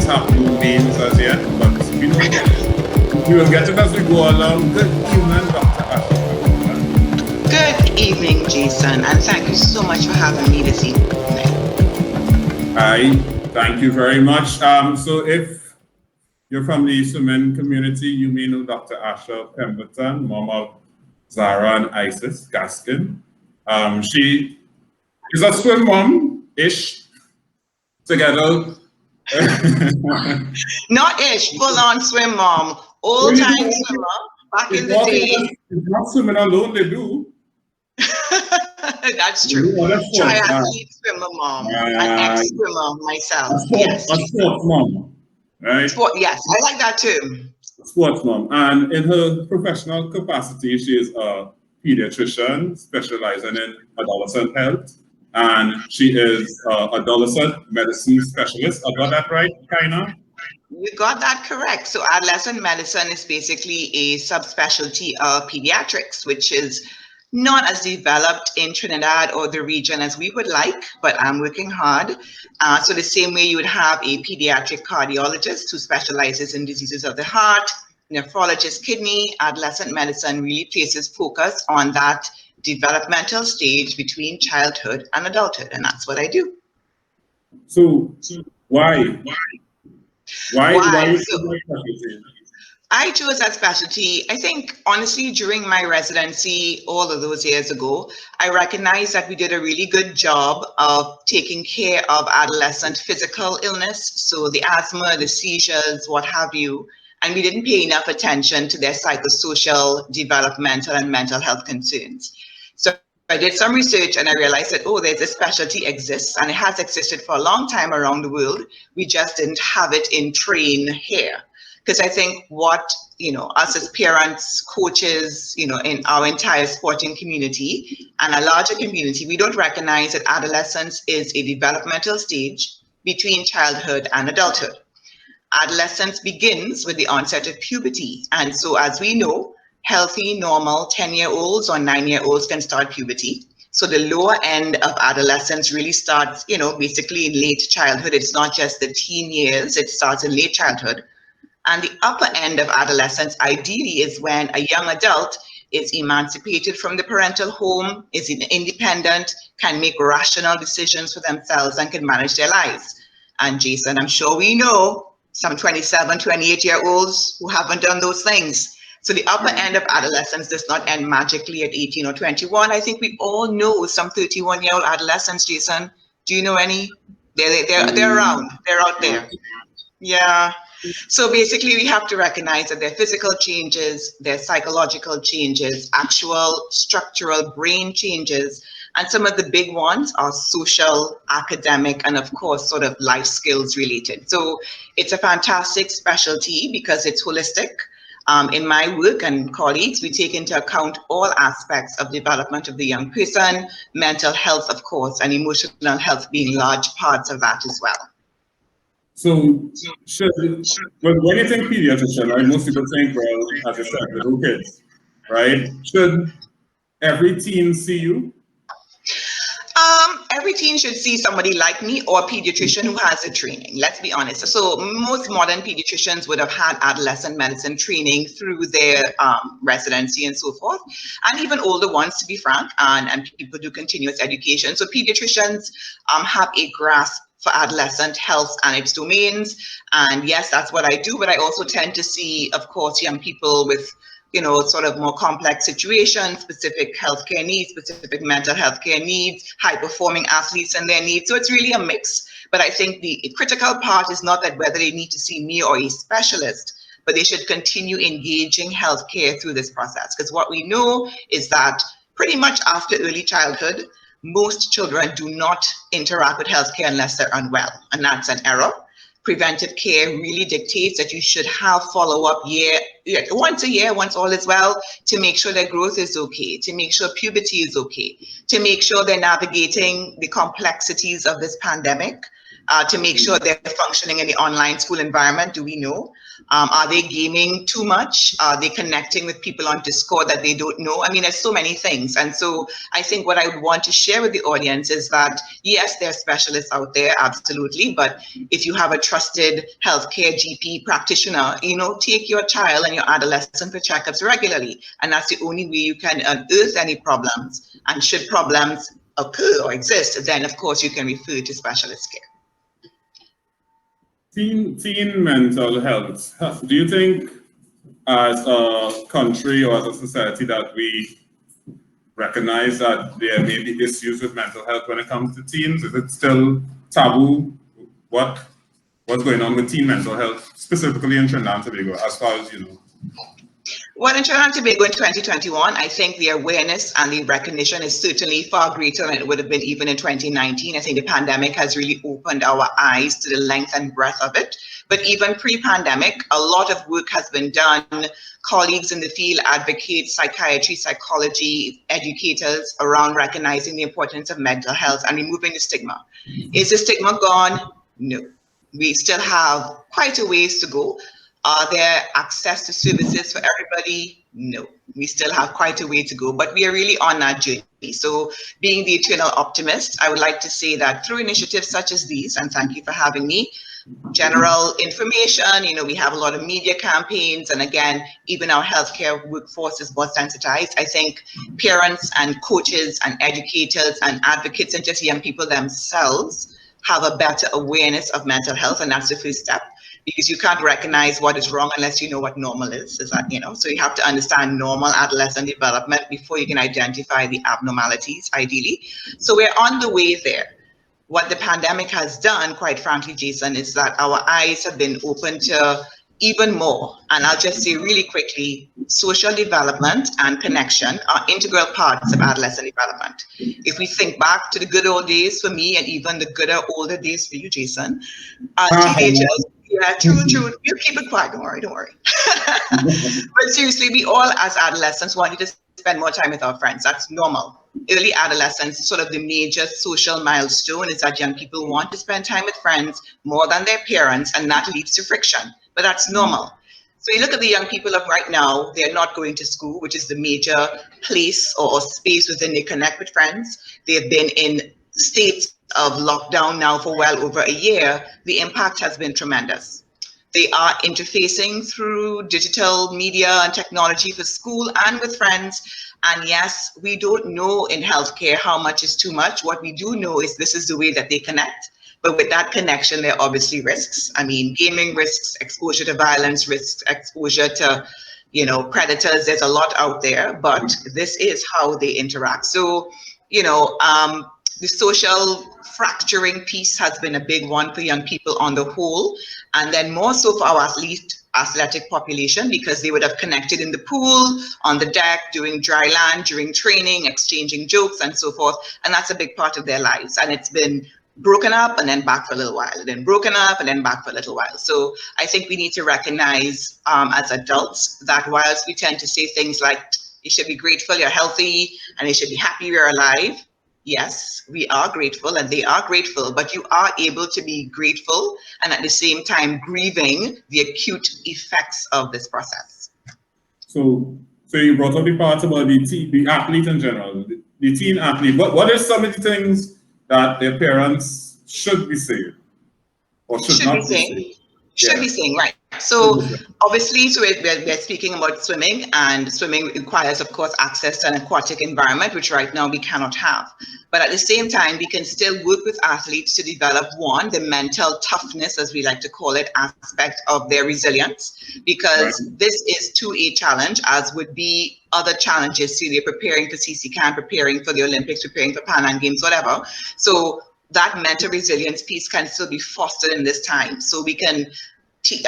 have no names as yet, but we will get it as we go along. Good evening, Dr. Asha. Good evening, Jason, and thank you so much for having me this evening. Hi, thank you very much. So if you're from the swimming community, you may know Dr. Asha Pemberton, mom of Zara and Isis Gaskin. She is a swim mom-ish together. Not ish, full-on swim mom, old-time swimmer, back in the day. It's not swimming alone, they do. That's true. Triathlete swimmer mom, an ex-swimmer myself. A sports mom, right? Yes, I like that too. Sports mom, and in her professional capacity, she is a pediatrician specializing in adolescent health, and she is an adolescent medicine specialist. I got that right, Kaina? You got that correct. So adolescent medicine is basically a subspecialty of pediatrics, which is not as developed in Trinidad or the region as we would like, but I'm working hard. So the same way you would have a pediatric cardiologist who specializes in diseases of the heart, nephrologist, kidney, adolescent medicine really places focus on that developmental stage between childhood and adulthood, and that's what I do. So why? Why I chose that specialty. I think, honestly, during my residency all of those years ago, I recognized that we did a really good job of taking care of adolescent physical illness. So the asthma, the seizures, what have you, and we didn't pay enough attention to their psychosocial, developmental, and mental health concerns. So I did some research and I realized that, oh, there's a specialty exists and it has existed for a long time around the world. We just didn't have it in train here. Because I think what, us as parents, coaches, in our entire sporting community and a larger community, we don't recognize that adolescence is a developmental stage between childhood and adulthood. Adolescence begins with the onset of puberty. And so as we know, healthy, normal 10-year-olds or 9-year-olds can start puberty. So the lower end of adolescence really starts, basically in late childhood. It's not just the teen years, it starts in late childhood. And the upper end of adolescence ideally is when a young adult is emancipated from the parental home, is independent, can make rational decisions for themselves and can manage their lives. And Jason, I'm sure we know some 27, 28-year-olds who haven't done those things. So the upper end of adolescence does not end magically at 18 or 21. I think we all know some 31-year-old adolescents, Jason. Do you know any? They're around, they're out there. Yeah. So basically we have to recognize that their physical changes, their psychological changes, actual structural brain changes, and some of the big ones are social, academic, and of course, sort of life skills related. So it's a fantastic specialty because it's holistic. In my work and colleagues, we take into account all aspects of development of the young person, mental health, of course, and emotional health being large parts of that as well. So, when you think pediatrician, right, most people think, well, as I said, little kids, right? Should every teen see you? Every teen should see somebody like me or a pediatrician who has the training, let's be honest. So most modern pediatricians would have had adolescent medicine training through their residency and so forth, and even older ones, to be frank, and people do continuous education. So pediatricians have a grasp for adolescent health and its domains. And yes, that's what I do, but I also tend to see, of course, young people with sort of more complex situations, specific healthcare needs, specific mental health care needs, high-performing athletes and their needs. So it's really a mix. But I think the critical part is not that whether they need to see me or a specialist, but they should continue engaging healthcare through this process. Because what we know is that pretty much after early childhood, most children do not interact with healthcare unless they're unwell, and that's an error. Preventive care really dictates that you should have follow-up once a year, once all is well, to make sure their growth is okay, to make sure puberty is okay, to make sure they're navigating the complexities of this pandemic to make sure they're functioning in the online school environment? Do we know? Are they gaming too much? Are they connecting with people on Discord that they don't know? I mean, there's so many things. And so I think what I would want to share with the audience is that, yes, there are specialists out there, absolutely. But if you have a trusted healthcare GP practitioner, take your child and your adolescent for checkups regularly. And that's the only way you can unearth any problems. And should problems occur or exist, then of course you can refer to specialist care. Teen mental health. Do you think as a country or as a society that we recognize that there may be issues with mental health when it comes to teens? Is it still taboo? What's going on with teen mental health, specifically in Trinidad and Tobago, as far as you know? Well, in Trinidad and Tobago in 2021, I think the awareness and the recognition is certainly far greater than it would have been even in 2019. I think the pandemic has really opened our eyes to the length and breadth of it. But even pre-pandemic, a lot of work has been done. Colleagues in the field, advocates, psychiatry, psychology, educators around recognizing the importance of mental health and removing the stigma. Is the stigma gone? No. We still have quite a ways to go. Are there access to services for everybody? No, we still have quite a way to go, but we are really on that journey. So being the eternal optimist, I would like to say that through initiatives such as these, and thank you for having me, general information, we have a lot of media campaigns, and again, even our healthcare workforce is more sensitized. I think parents and coaches and educators and advocates and just young people themselves have a better awareness of mental health, and that's the first step. Because you can't recognize what is wrong unless you know what normal is that, so you have to understand normal adolescent development before you can identify the abnormalities, ideally. So we're on the way there. What the pandemic has done, quite frankly, Jason, is that our eyes have been open to even more. And I'll just say really quickly, social development and connection are integral parts of adolescent development. If we think back to the good old days for me and even the gooder older days for you, Jason, teenagers, yeah, true. You keep it quiet, don't worry. But seriously, we all as adolescents wanted to spend more time with our friends. That's normal. Early adolescence, sort of the major social milestone is that young people want to spend time with friends more than their parents, and that leads to friction, but that's normal. So you look at the young people of right now, they're not going to school, which is the major place or space within they connect with friends. They've been in states of lockdown now for well over a year. The impact has been tremendous. They are interfacing through digital media and technology for school and with friends. And yes, we don't know in healthcare how much is too much. What we do know is this is the way that they connect. But with that connection, there are obviously risks. I mean, gaming risks, exposure to violence risks, exposure to, predators. There's a lot out there, but this is how they interact. So, the social fracturing piece has been a big one for young people on the whole, and then more so for our athletic population, because they would have connected in the pool, on the deck, doing dry land, during training, exchanging jokes and so forth. And that's a big part of their lives. And it's been broken up and then back for a little while, and then broken up and then back for a little while. So I think we need to recognize as adults that whilst we tend to say things like, you should be grateful you're healthy and you should be happy you're alive. Yes, we are grateful and they are grateful, but you are able to be grateful and at the same time grieving the acute effects of this process. So you brought up the part about the athlete in general, the teen athlete. What are some of the things that their parents should be saying or should not be saying? Should be saying, right. So obviously, so we're speaking about swimming, and swimming requires, of course, access to an aquatic environment, which right now we cannot have. But at the same time, we can still work with athletes to develop, one, the mental toughness, as we like to call it, aspect of their resilience, because this is too a challenge, as would be other challenges. See, they're preparing for CC Camp, preparing for the Olympics, preparing for Pan Am Games, whatever. So that mental resilience piece can still be fostered in this time. So we can,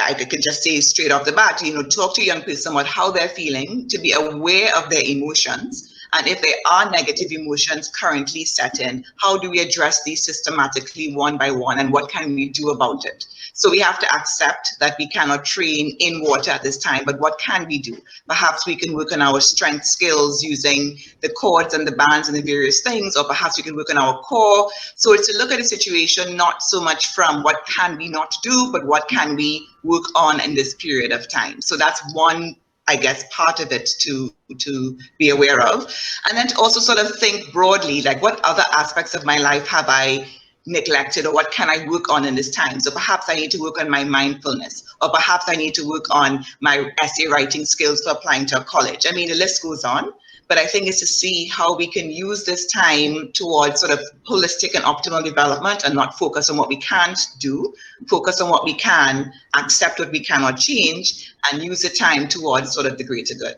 I could just say straight off the bat, talk to young people about how they're feeling, to be aware of their emotions, And if there are negative emotions currently set in, how do we address these systematically one by one, and what can we do about it? So we have to accept that we cannot train in water at this time, but what can we do? Perhaps we can work on our strength skills using the cords and the bands and the various things, or perhaps we can work on our core. So it's to look at the situation not so much from what can we not do, but what can we work on in this period of time. So that's one, I guess, part of it to be aware of. And then to also sort of think broadly, like what other aspects of my life have I neglected, or what can I work on in this time? So perhaps I need to work on my mindfulness, or perhaps I need to work on my essay writing skills for applying to a college. I mean, the list goes on, but I think it's to see how we can use this time towards sort of holistic and optimal development, and not focus on what we can't do, focus on what we can, accept what we cannot change, and use the time towards sort of the greater good.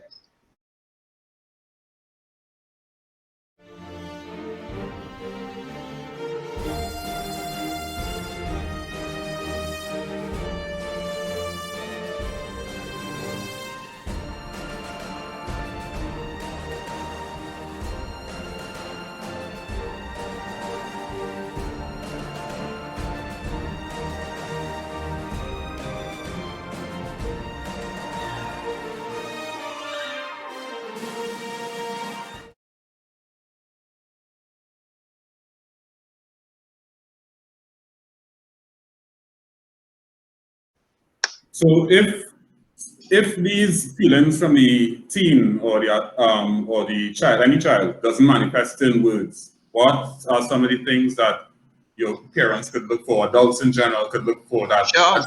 So if these feelings from the teen or the child, any child, doesn't manifest in words, what are some of the things that your parents could look for, adults in general could look for, that Sure.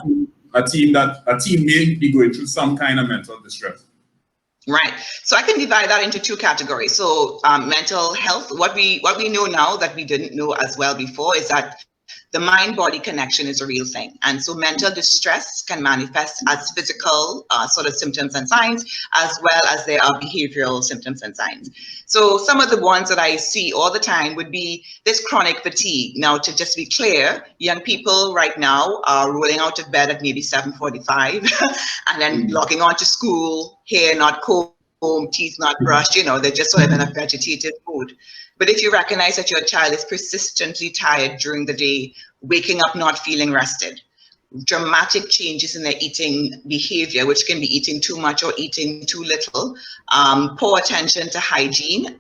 a teen may be going through some kind of mental distress? Right. So I can divide that into two categories. So mental health, what we know now that we didn't know as well before is that the mind-body connection is a real thing. And so mental distress can manifest as physical sort of symptoms and signs, as well as there are behavioral symptoms and signs. So some of the ones that I see all the time would be this chronic fatigue. Now, to just be clear, young people right now are rolling out of bed at maybe 7:45 and then logging on to school, hair not combed, teeth not brushed, they're just sort of in a vegetative mood. But if you recognize that your child is persistently tired during the day, waking up not feeling rested, dramatic changes in their eating behavior, which can be eating too much or eating too little, poor attention to hygiene,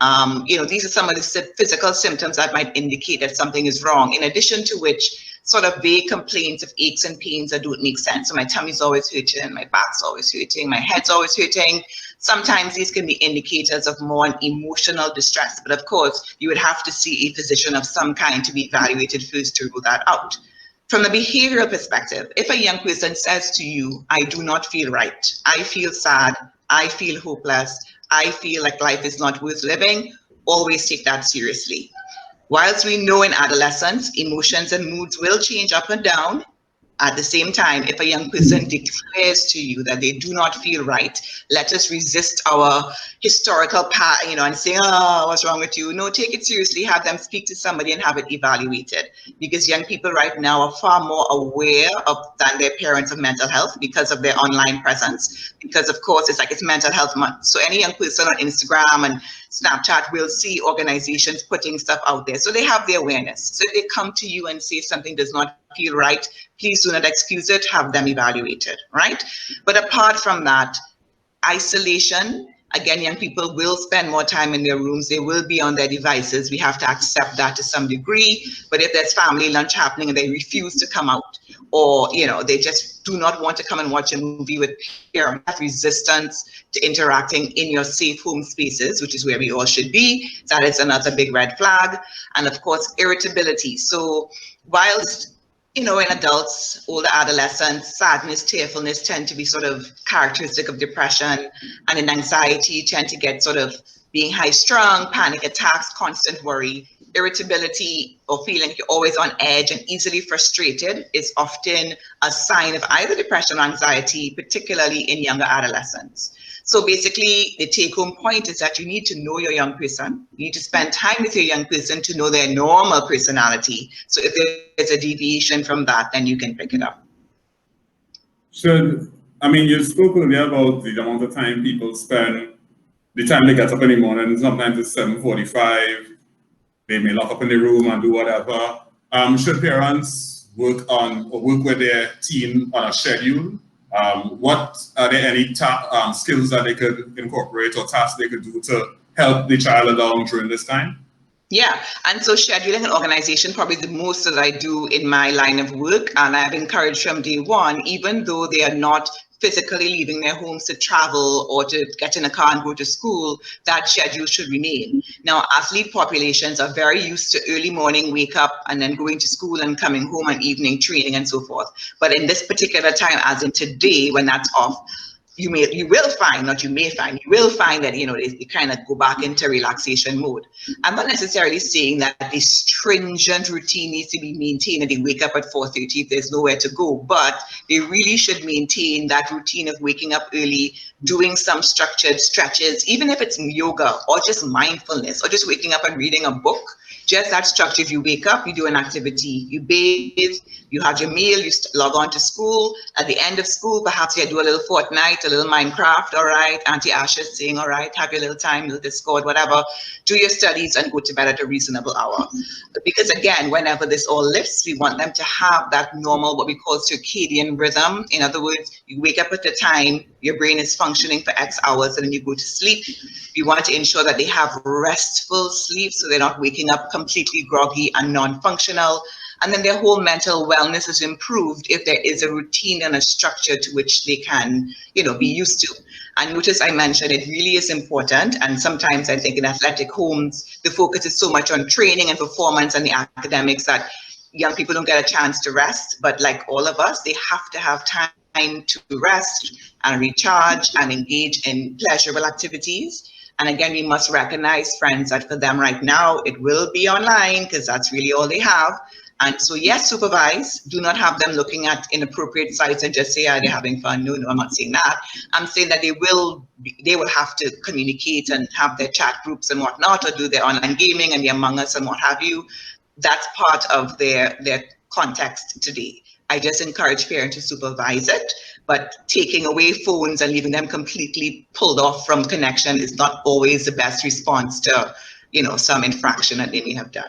these are some of the physical symptoms that might indicate that something is wrong, in addition to which sort of vague complaints of aches and pains that don't make sense. So my tummy's always hurting, my back's always hurting, my head's always hurting. Sometimes these can be indicators of more emotional distress, but of course, you would have to see a physician of some kind to be evaluated first to rule that out. From a behavioral perspective, if a young person says to you, I do not feel right, I feel sad, I feel hopeless, I feel like life is not worth living, always take that seriously. Whilst we know in adolescence, emotions and moods will change up and down, at the same time, if a young person declares to you that they do not feel right, let us resist our historical path, and say, oh, what's wrong with you? No, take it seriously, have them speak to somebody and have it evaluated. Because young people right now are far more aware than their parents of mental health because of their online presence. Because of course, it's mental health month. So any young person on Instagram and Snapchat will see organizations putting stuff out there. So they have the awareness. So if they come to you and say something does not feel right, please do not excuse it, have them evaluated, right? But apart from that, isolation, again, young people will spend more time in their rooms, they will be on their devices, we have to accept that to some degree. But if there's family lunch happening and they refuse to come out, or they just do not want to come and watch a movie with parents, that resistance to interacting in your safe home spaces, which is where we all should be, that is another big red flag. And of course, irritability. So whilst in adults, older adolescents, sadness, tearfulness tend to be sort of characteristic of depression, and in anxiety tend to get sort of being high strung, panic attacks, constant worry. Irritability or feeling you're always on edge and easily frustrated is often a sign of either depression or anxiety, particularly in younger adolescents. So basically, the take-home point is that you need to know your young person. You need to spend time with your young person to know their normal personality. So if there's a deviation from that, then you can pick it up. You spoke earlier about the amount of time people spend the time they get up in the morning, sometimes it's 7:45. They may lock up in the room and do whatever. Should parents work with their teen on a schedule? What are there any skills that they could incorporate or tasks they could do to help the child along during this time? Yeah, and so scheduling and organization probably the most that I do in my line of work, and I've encouraged from day one, even though they are not physically leaving their homes to travel or to get in a car and go to school, that schedule should remain. Now, athlete populations are very used to early morning wake up and then going to school and coming home and evening training and so forth. But in this particular time, as in today, when that's off, you will find that they kind of go back into relaxation mode. I'm not necessarily saying that the stringent routine needs to be maintained and they wake up at 4:30 if there's nowhere to go, but they really should maintain that routine of waking up early, doing some structured stretches, even if it's yoga or just mindfulness or just waking up and reading a book. Just that structure. If you wake up, you do an activity, you bathe, you have your meal, you log on to school. At the end of school, perhaps you do a little Fortnite, a little Minecraft, all right? Auntie Asha is saying, all right, have your little time, little Discord, whatever. Do your studies and go to bed at a reasonable hour. Because again, whenever this all lifts, we want them to have that normal, what we call circadian rhythm. In other words, you wake up at the time, your brain is functioning for X hours, and then you go to sleep. We want to ensure that they have restful sleep so they're not waking up completely groggy and non-functional. And then their whole mental wellness is improved if there is a routine and a structure to which they can, be used to. And notice I mentioned it really is important. And sometimes I think in athletic homes, the focus is so much on training and performance and the academics that young people don't get a chance to rest. But like all of us, they have to have time to rest and recharge and engage in pleasurable activities. And again, we must recognize, friends, that for them right now, it will be online because that's really all they have. And so, yes, supervise. Do not have them looking at inappropriate sites and just say, yeah, they're having fun. No, I'm not saying that. I'm saying that they will have to communicate and have their chat groups and whatnot, or do their online gaming and the Among Us and what have you. That's part of their context today. I just encourage parents to supervise it, but taking away phones and leaving them completely pulled off from connection is not always the best response to, some infraction that they may have done.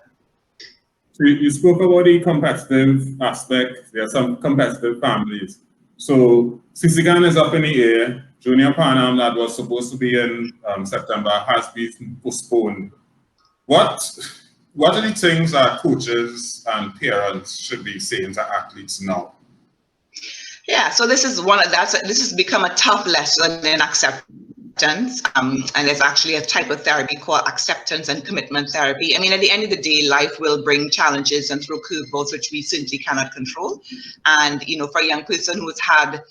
So you spoke about the competitive aspect. There are some competitive families. So Sisigan is up in the air. Junior Panam that was supposed to be in September has been postponed. What are the things that coaches and parents should be saying to athletes now? Yeah, so this has become a tough lesson in acceptance. And there's actually a type of therapy called acceptance and commitment therapy. I mean, at the end of the day, life will bring challenges and throw curveballs, which we simply cannot control. And, for a young person who's had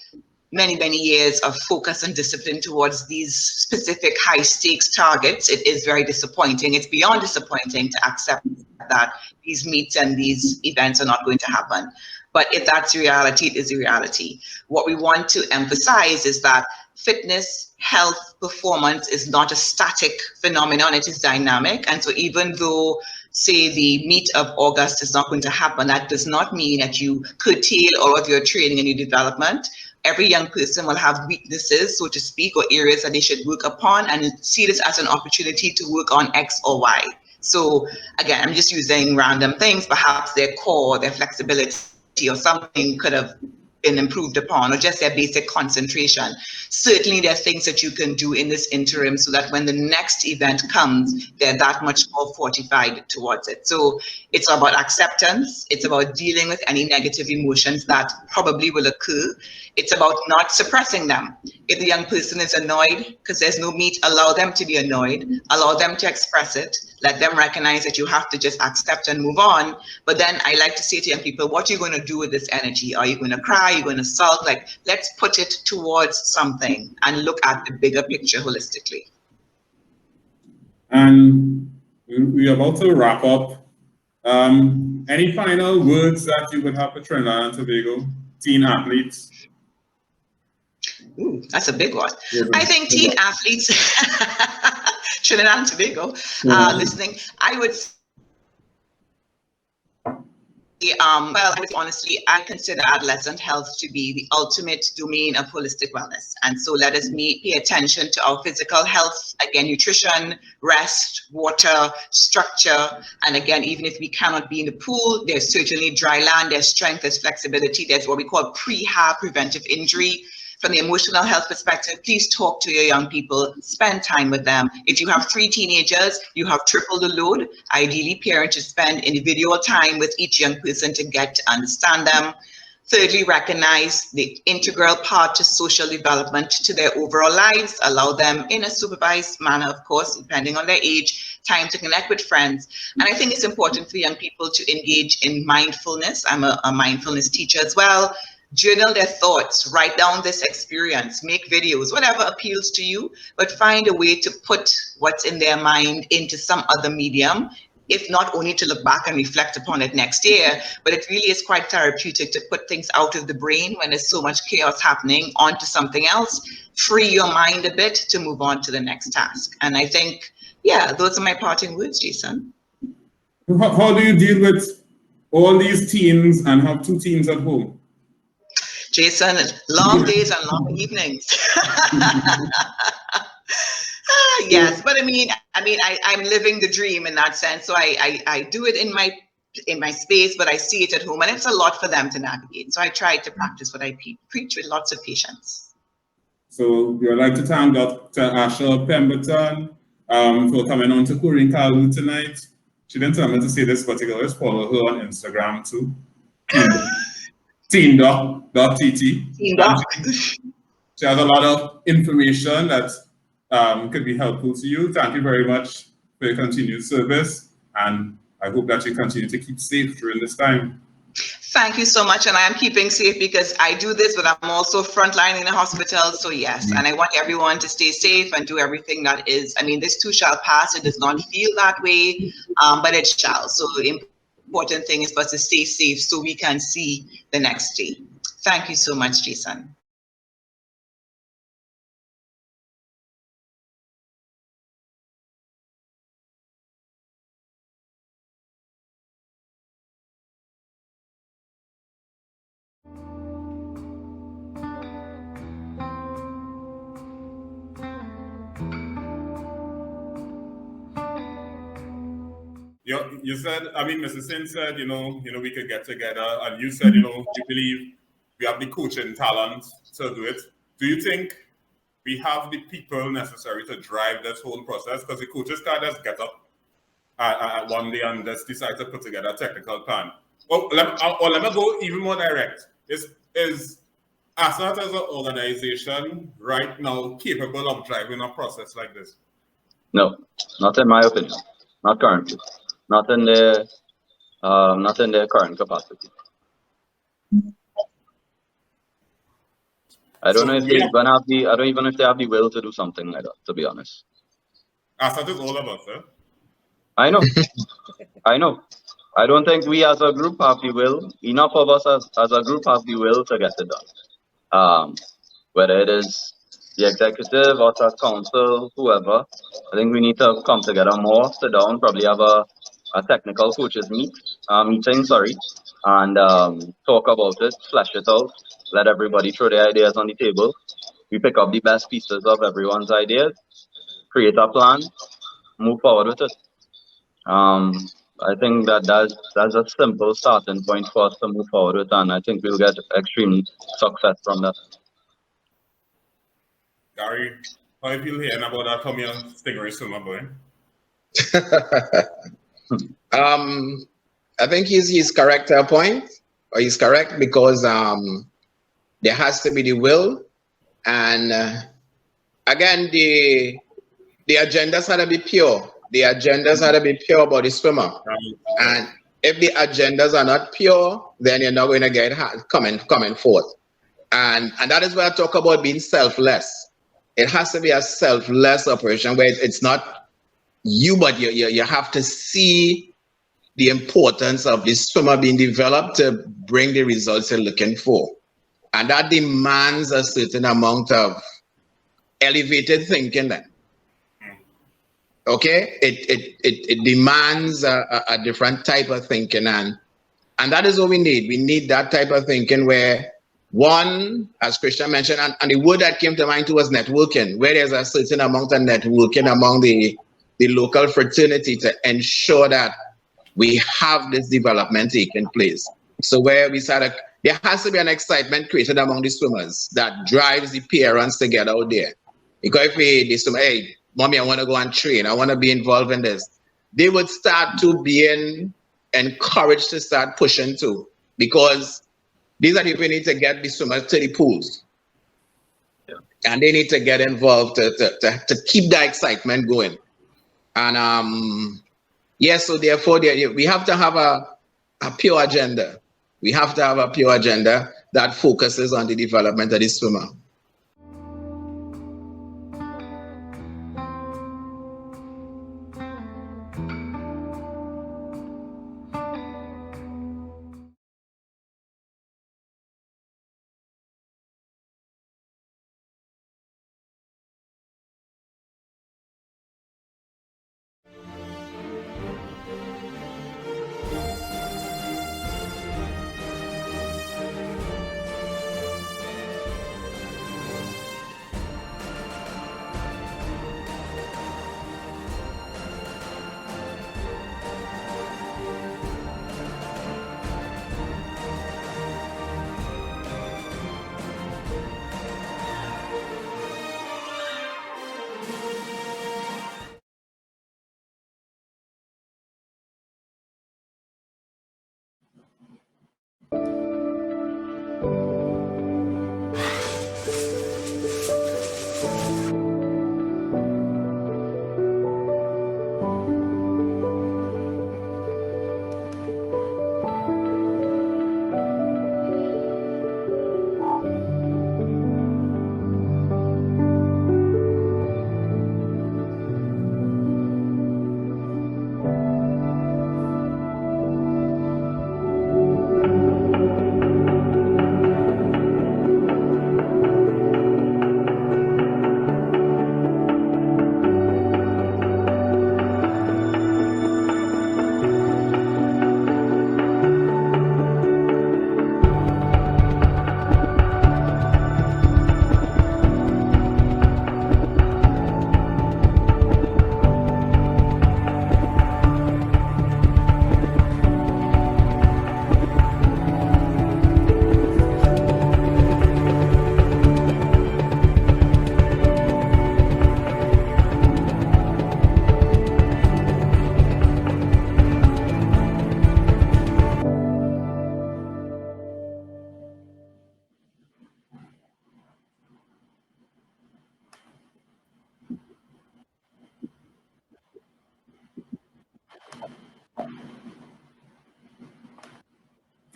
many, many years of focus and discipline towards these specific high stakes targets, it is very disappointing. It's beyond disappointing to accept that these meets and these events are not going to happen. But if that's reality, it is a reality. What we want to emphasize is that fitness, health, performance is not a static phenomenon, it is dynamic. And so even though, say, the meet of August is not going to happen, that does not mean that you curtail all of your training and your development. Every young person will have weaknesses, so to speak, or areas that they should work upon, and see this as an opportunity to work on X or Y. So again, I'm just using random things, perhaps their core, their flexibility or something could have been improved upon, or just their basic concentration. Certainly there are things that you can do in this interim so that when the next event comes, they're that much more fortified towards it. So it's about acceptance. It's about dealing with any negative emotions that probably will occur. It's about not suppressing them. If the young person is annoyed because there's no meet, allow them to be annoyed, allow them to express it, let them recognize that you have to just accept and move on. But then I like to say to young people, what are you going to do with this energy? Are you going to cry? Are you going to sulk? Like, let's put it towards something and look at the bigger picture holistically. And we're about to wrap up. Any final words that you would have for Trinidad and Tobago teen athletes? Ooh, that's a big one. I think teen athletes, Trinidad and Tobago, listening, I would well, honestly, I consider adolescent health to be the ultimate domain of holistic wellness. And so let us pay attention to our physical health, again, nutrition, rest, water, structure. And again, even if we cannot be in the pool, there's certainly dry land, there's strength, there's flexibility, there's what we call prehab preventive injury. From the emotional health perspective, please talk to your young people, spend time with them. If you have 3 teenagers, you have triple the load. Ideally, parents should spend individual time with each young person to get to understand them. Thirdly, recognize the integral part to social development to their overall lives. Allow them in a supervised manner, of course, depending on their age, time to connect with friends. And I think it's important for young people to engage in mindfulness. I'm a mindfulness teacher as well. Journal their thoughts, write down this experience, make videos, whatever appeals to you, but find a way to put what's in their mind into some other medium, if not only to look back and reflect upon it next year, but it really is quite therapeutic to put things out of the brain when there's so much chaos happening onto something else, free your mind a bit to move on to the next task. And I think, yeah, those are my parting words, Jason. How do you deal with all these teens and have 2 teens at home? Jason, long days and long evenings. Yes, but I'm living the dream in that sense. So I do it in my space, but I see it at home, and it's a lot for them to navigate. So I try to practice what I preach with lots of patience. So we would like to thank Dr. Asha Pemberton for coming on to Chlorine Calalloo tonight. She didn't tell me to say this, but you can always follow her on Instagram too. Teamdoc.tt. She has a lot of information that could be helpful to you. Thank you very much for your continued service, and I hope that you continue to keep safe during this time. Thank you so much, and I am keeping safe because I do this, but I'm also frontline in the hospital, so yes, and I want everyone to stay safe and do everything that is, this too shall pass. It does not feel that way, but it shall. So the important thing is for us to stay safe so we can see the next day. Thank you so much, Jason. You said, Mrs. Sin said, we could get together, and you said, you believe we have the coaching talent to do it. Do you think we have the people necessary to drive this whole process? Because the coaches can't just get up one day and just decide to put together a technical plan. Let me go even more direct. Is Asha as an organization right now capable of driving a process like this? No, not in my opinion. Not currently. Not in their current capacity. I don't know if they even have the. I don't even know if they have the will to do something like that. To be honest. Asha is all of us, eh? I know. I know. I don't think we as a group have the will. Enough of us as a group have the will to get it done. Whether it is the executive or the council, whoever, I think we need to come together more, sit down, probably have a technical coaches meeting, and talk about it, flesh it out, let everybody throw their ideas on the table. We pick up the best pieces of everyone's ideas, create a plan, move forward with it. I think that's a simple starting point for us to move forward with, and I think we'll get extreme success from that. Gary, how do you feel hearing about that? Come here, stingray swimmer boy. I think he's correct to a point, or he's correct because there has to be the will, and again the agendas had to be pure. The agendas had to be pure about the swimmer, and if the agendas are not pure, then you're not going to get coming forth, and that is where I talk about being selfless. It has to be a selfless operation where it's not you, but you have to see the importance of the swimmer being developed to bring the results you're looking for. And that demands a certain amount of elevated thinking then. Okay? It demands a different type of thinking. And And that is what we need. We need that type of thinking where one, as Christian mentioned, and the word that came to mind too was networking, where there's a certain amount of networking among the local fraternity to ensure that we have this development taking place. So where we started, there has to be an excitement created among the swimmers that drives the parents to get out there. Because if they swim, hey, mommy, I want to go and train, I want to be involved in this, they would start to be encouraged to start pushing too. Because these are the people who need to get the swimmers to the pools. Yeah. And they need to get involved to keep that excitement going. And yes, so therefore we have to have a pure agenda. We have to have a pure agenda that focuses on the development of the swimmer.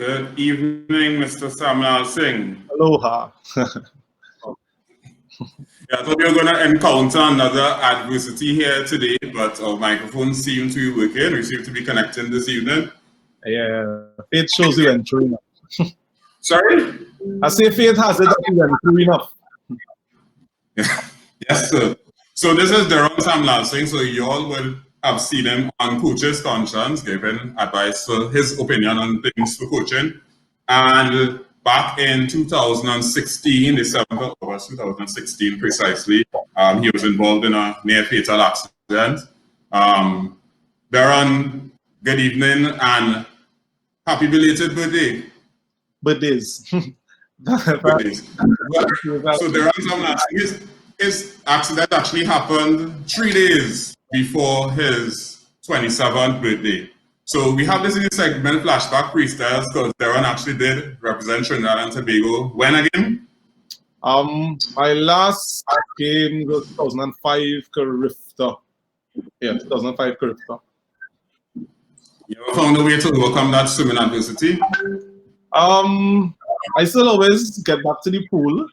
Good evening, Mr. Samlalsingh. Aloha. Yeah, I thought we were going to encounter another adversity here today, but our microphones seem to be working. We seem to be connecting this evening. Yeah, faith shows you went through enough. Sorry? I say faith has it that you went through enough. Yes, sir. So this is Deronn Samlalsingh. So you all will have seen him on Coach's Conscience, giving advice for his opinion on things for coaching. And back in 2016, December of August 2016 precisely, he was involved in a near-fatal accident. Deronn, good evening and happy belated birthday. Birthdays. Birthdays. So Deronn Samlalsingh, his accident actually happened 3 days before his 27th birthday. So we have this new segment, Flashback Freestyles, because Deronn actually did represent Trinidad and Tobago. When again? My last game was 2005 Carifta. Yeah, 2005 Carifta. You ever found a way to overcome that swimming adversity? I still always get back to the pool,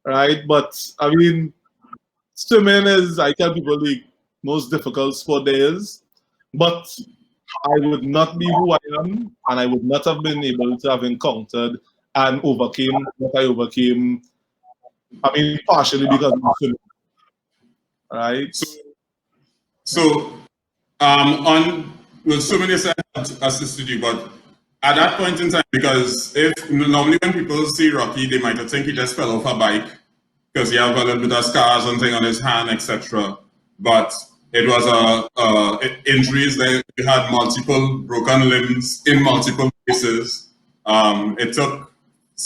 right? But I mean, swimming is, I tell people, the most difficult sport there is. But I would not be who I am, and I would not have been able to have encountered and overcame what I overcame. I mean, partially because of swimming, right? So, well, swimming is assisted you, but At that point in time, because if normally when people see Rocky, they might think he just fell off a bike because he had a little bit of scars and thing on his hand, etc. But it was injuries. They had multiple broken limbs in multiple places. It took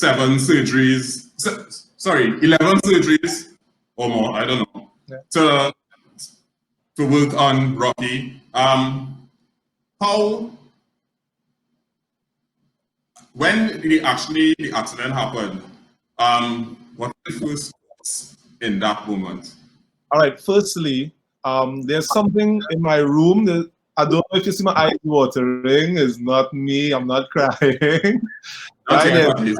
11 surgeries or more, I don't know, to work on Rocky. When the accident happened, what were the first thoughts in that moment? All right, firstly, there's something in my room that I don't know if you see my eyes watering. It's not me. I'm not crying. Right?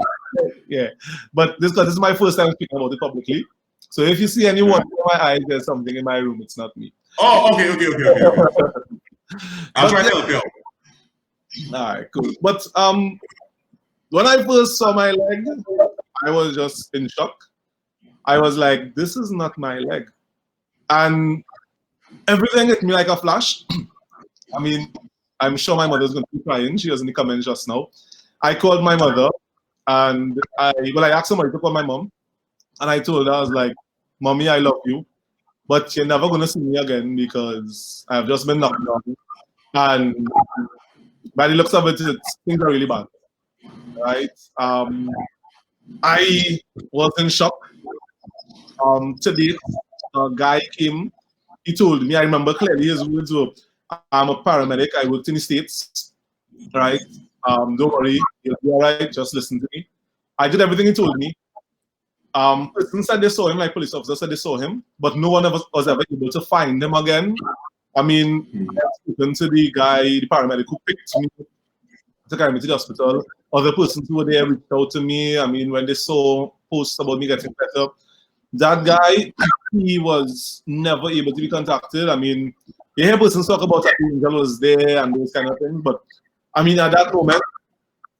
Yeah, but this is my first time speaking about it publicly. So if you see any water in my eyes, there's something in my room. It's not me. Oh, okay. I'll try to help you out. All right, cool. But when I first saw my leg, I was just in shock. I was like, this is not my leg. And everything hit me like a flash. I mean, I'm sure my mother's going to be crying. She was in the comments just now. I called my mother and I asked somebody to call my mom. And I told her, I was like, Mommy, I love you, but you're never going to see me again because I've just been knocked down. And by the looks of it, things are really bad. Right? I was in shock. Today, a guy came. He told me, I remember clearly his words were, I'm a paramedic. I worked in the States. Right? Don't worry. You'll be all right. Just listen to me. I did everything he told me. Person said they saw him, like police officers said they saw him, but no one was ever able to find him again. I mean, I spoken to the guy, the paramedic who picked me to carry me to the hospital. Other persons who were there reached out to me. I mean, when they saw posts about me getting better, that guy, he was never able to be contacted. I mean, you hear persons talk about that the angel was there and those kind of things, but I mean, at that moment,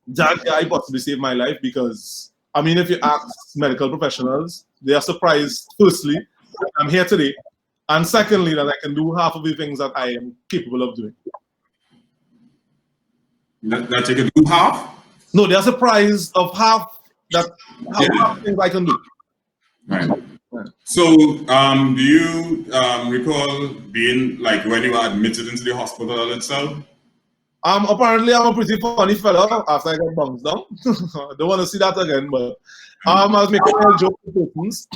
that guy possibly saved my life because, I mean, if you ask medical professionals, they are surprised, firstly, that I'm here today, and secondly, that I can do half of the things that I am capable of doing. That you can do half? No, they are surprised of half things I can do. Right. So, do you recall being like when you were admitted into the hospital itself? Apparently, I'm a pretty funny fellow after I got bounced down. I don't want to see that again, but I was making a joke with persons,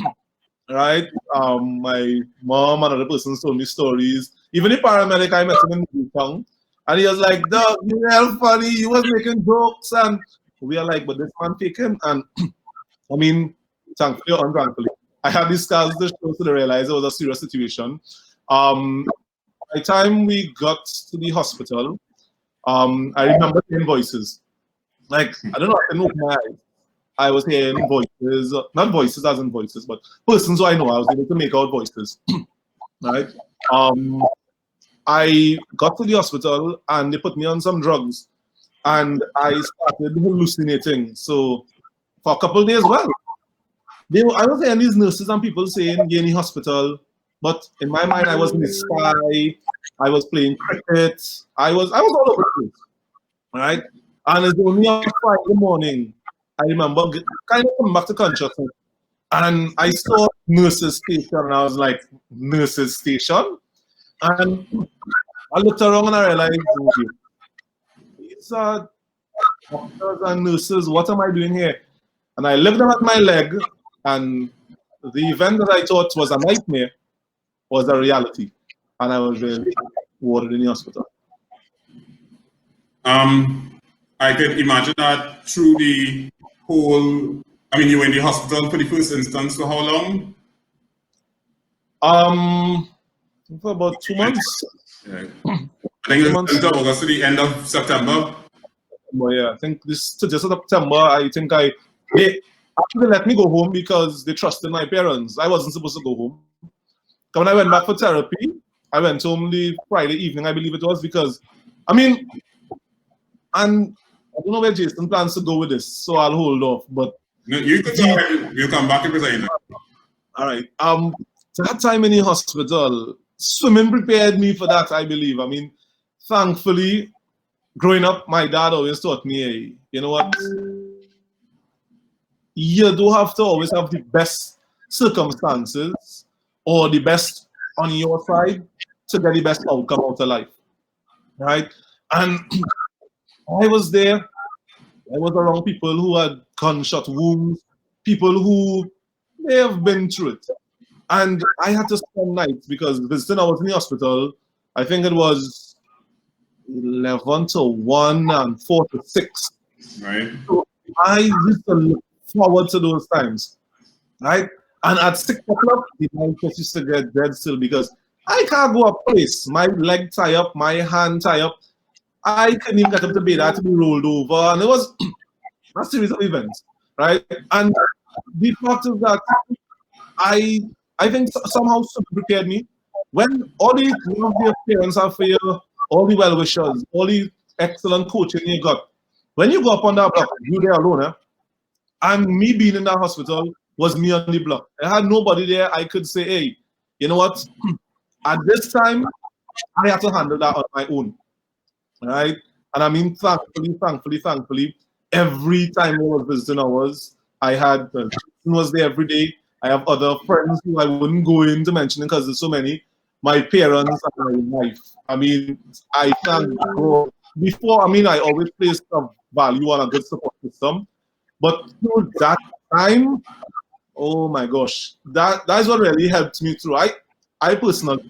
right? My mom and other persons told me stories. Even the paramedic, I met him in town, and he was like, "Doug, you're real funny. You was making jokes," and we are like, "But this man faking." And I mean, thankfully or unthankfully, I had these scars to show to realize it was a serious situation. By the time we got to the hospital, I remember hearing voices. Like, I don't know, I can open my eyes. I was hearing voices, not voices as in voices, but persons who I know. I was able to make out voices. Right? I got to the hospital and they put me on some drugs and I started hallucinating. So for a couple of days, well, I was hearing these nurses and people saying, "You're in the hospital," but in my mind, I was in the sky. I was playing cricket. I was all over the place, right? And it's only on Friday morning, I remember kind of coming back to consciousness, and I saw nurses station, and I was like, nurses station? And I looked around and I realized, okay, these are doctors and nurses, what am I doing here? And I looked at my leg, and the event that I thought was a nightmare was a reality. And I was really warded in the hospital. I can imagine that through the whole, I mean, you were in the hospital for the first instance for how long? For about 2 months. Yeah. I think it was until August to the end of September. But yeah, I think just September, I think they actually let me go home because they trusted my parents. I wasn't supposed to go home. When I went back for therapy, I went home the Friday evening, I believe it was, because, I mean, and I don't know where Jason plans to go with this, so I'll hold off. But no, you can go ahead. You'll come back if there's anything. All right. That time in the hospital, swimming prepared me for that, I believe. I mean, thankfully, growing up, my dad always taught me, hey, you know what? You don't have to always have the best circumstances or the best on your side to get the best outcome out of life, right? And I was there. I was around people who had gunshot wounds, people who may have been through it. And I had to spend nights because visiting, I was in the hospital. I think it was 11 to 1 and 4 to 6. Right. So I used to look forward to those times, right? And at 6 o'clock, the night just used to get dead still because I can't go up place. My leg tie up, my hand tie up. I couldn't even get up to bed. I had to be rolled over. And it was a series of events, right? And the fact is that I think somehow prepared me. When all the love your parents have for you, all the well wishers, all the excellent coaching you got, when you go up on that block, you there alone, eh? And me being in that hospital was me on the block. I had nobody there. I could say, hey, you know what? At this time, I had to handle that on my own, right? And I mean, thankfully, every time I was visiting hours, I had was there every day. I have other friends who I wouldn't go into mentioning because there's so many. My parents and my wife. I mean, I can't go before. I mean, I always placed a value on a good support system, but through that time, oh my gosh, that's what really helped me through. I personally,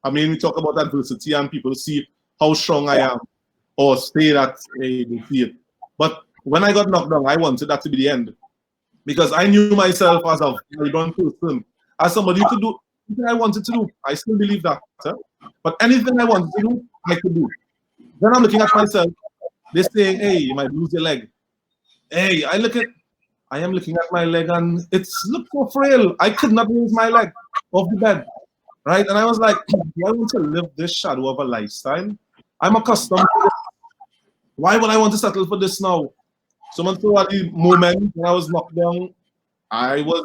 I mean, we talk about adversity and people see how strong I am, or say that hey, they see it. But when I got knocked down, I wanted that to be the end. Because I knew myself as a vibrant person, as somebody who could do anything I wanted to do. I still believe that. But anything I wanted to do, I could do. Then I'm looking at myself, they're saying, hey, you might lose your leg. Hey, I am looking at my leg and it's looked so frail. I could not raise my leg off the bed. Right? And I was like, do I want to live this shadow of a lifestyle? I'm accustomed to this. Why would I want to settle for this now? So at the moment when I was knocked down, I was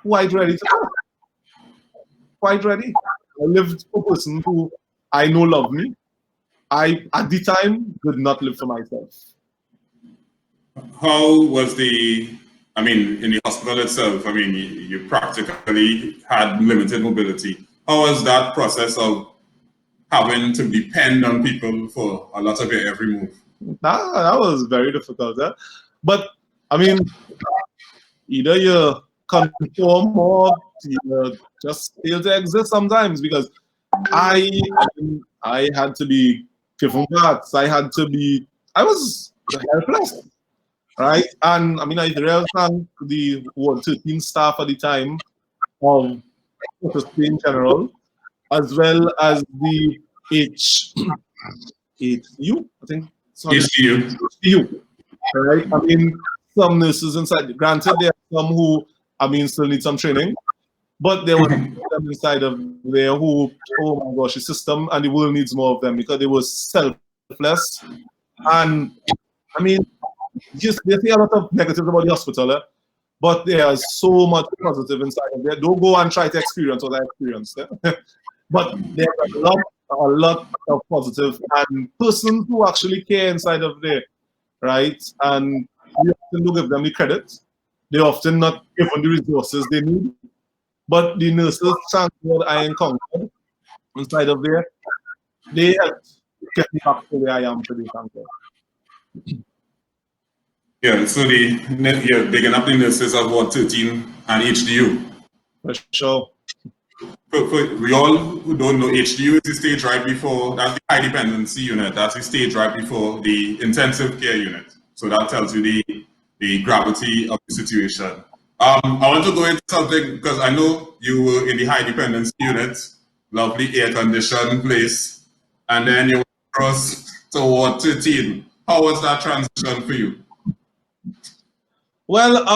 quite ready to go. Quite ready. I lived for a person who I know loved me. I, at the time, could not live for myself. How was in the hospital itself, I mean, you practically had limited mobility. How was that process of having to depend on people for a lot of your every move? That was very difficult. But, I mean, either you conform or you just fail to exist sometimes because I had to be given guards. I was helpless, right? And, I mean, I really thank the 13 staff at the time of in general, as well as the HU, I think. HU, right? I mean, some nurses inside. Granted, there are some who, I mean, still need some training, but there were them inside of there who, oh my gosh, the system and the world needs more of them because they were selfless. And I mean, just they say a lot of negatives about the hospital, but there's so much positive inside of there. Don't go and try to experience what I experienced. But there's a lot of positive and persons who actually care inside of there, right? And we often don't give them the credit. They're often not given the resources they need. But the nurses, thank God, I encountered inside of there, they helped get me back to where I am today, thank God. Yeah, so you're digging up the nurses of Ward 13 and HDU. For sure. For we all who don't know, HDU is the stage right before, that's the high dependency unit, that's the stage right before the intensive care unit. So that tells you the gravity of the situation. I want to go into something because I know you were in the high dependency unit, lovely air conditioned place, and then you went across to Ward 13. How was that transition for you? Well,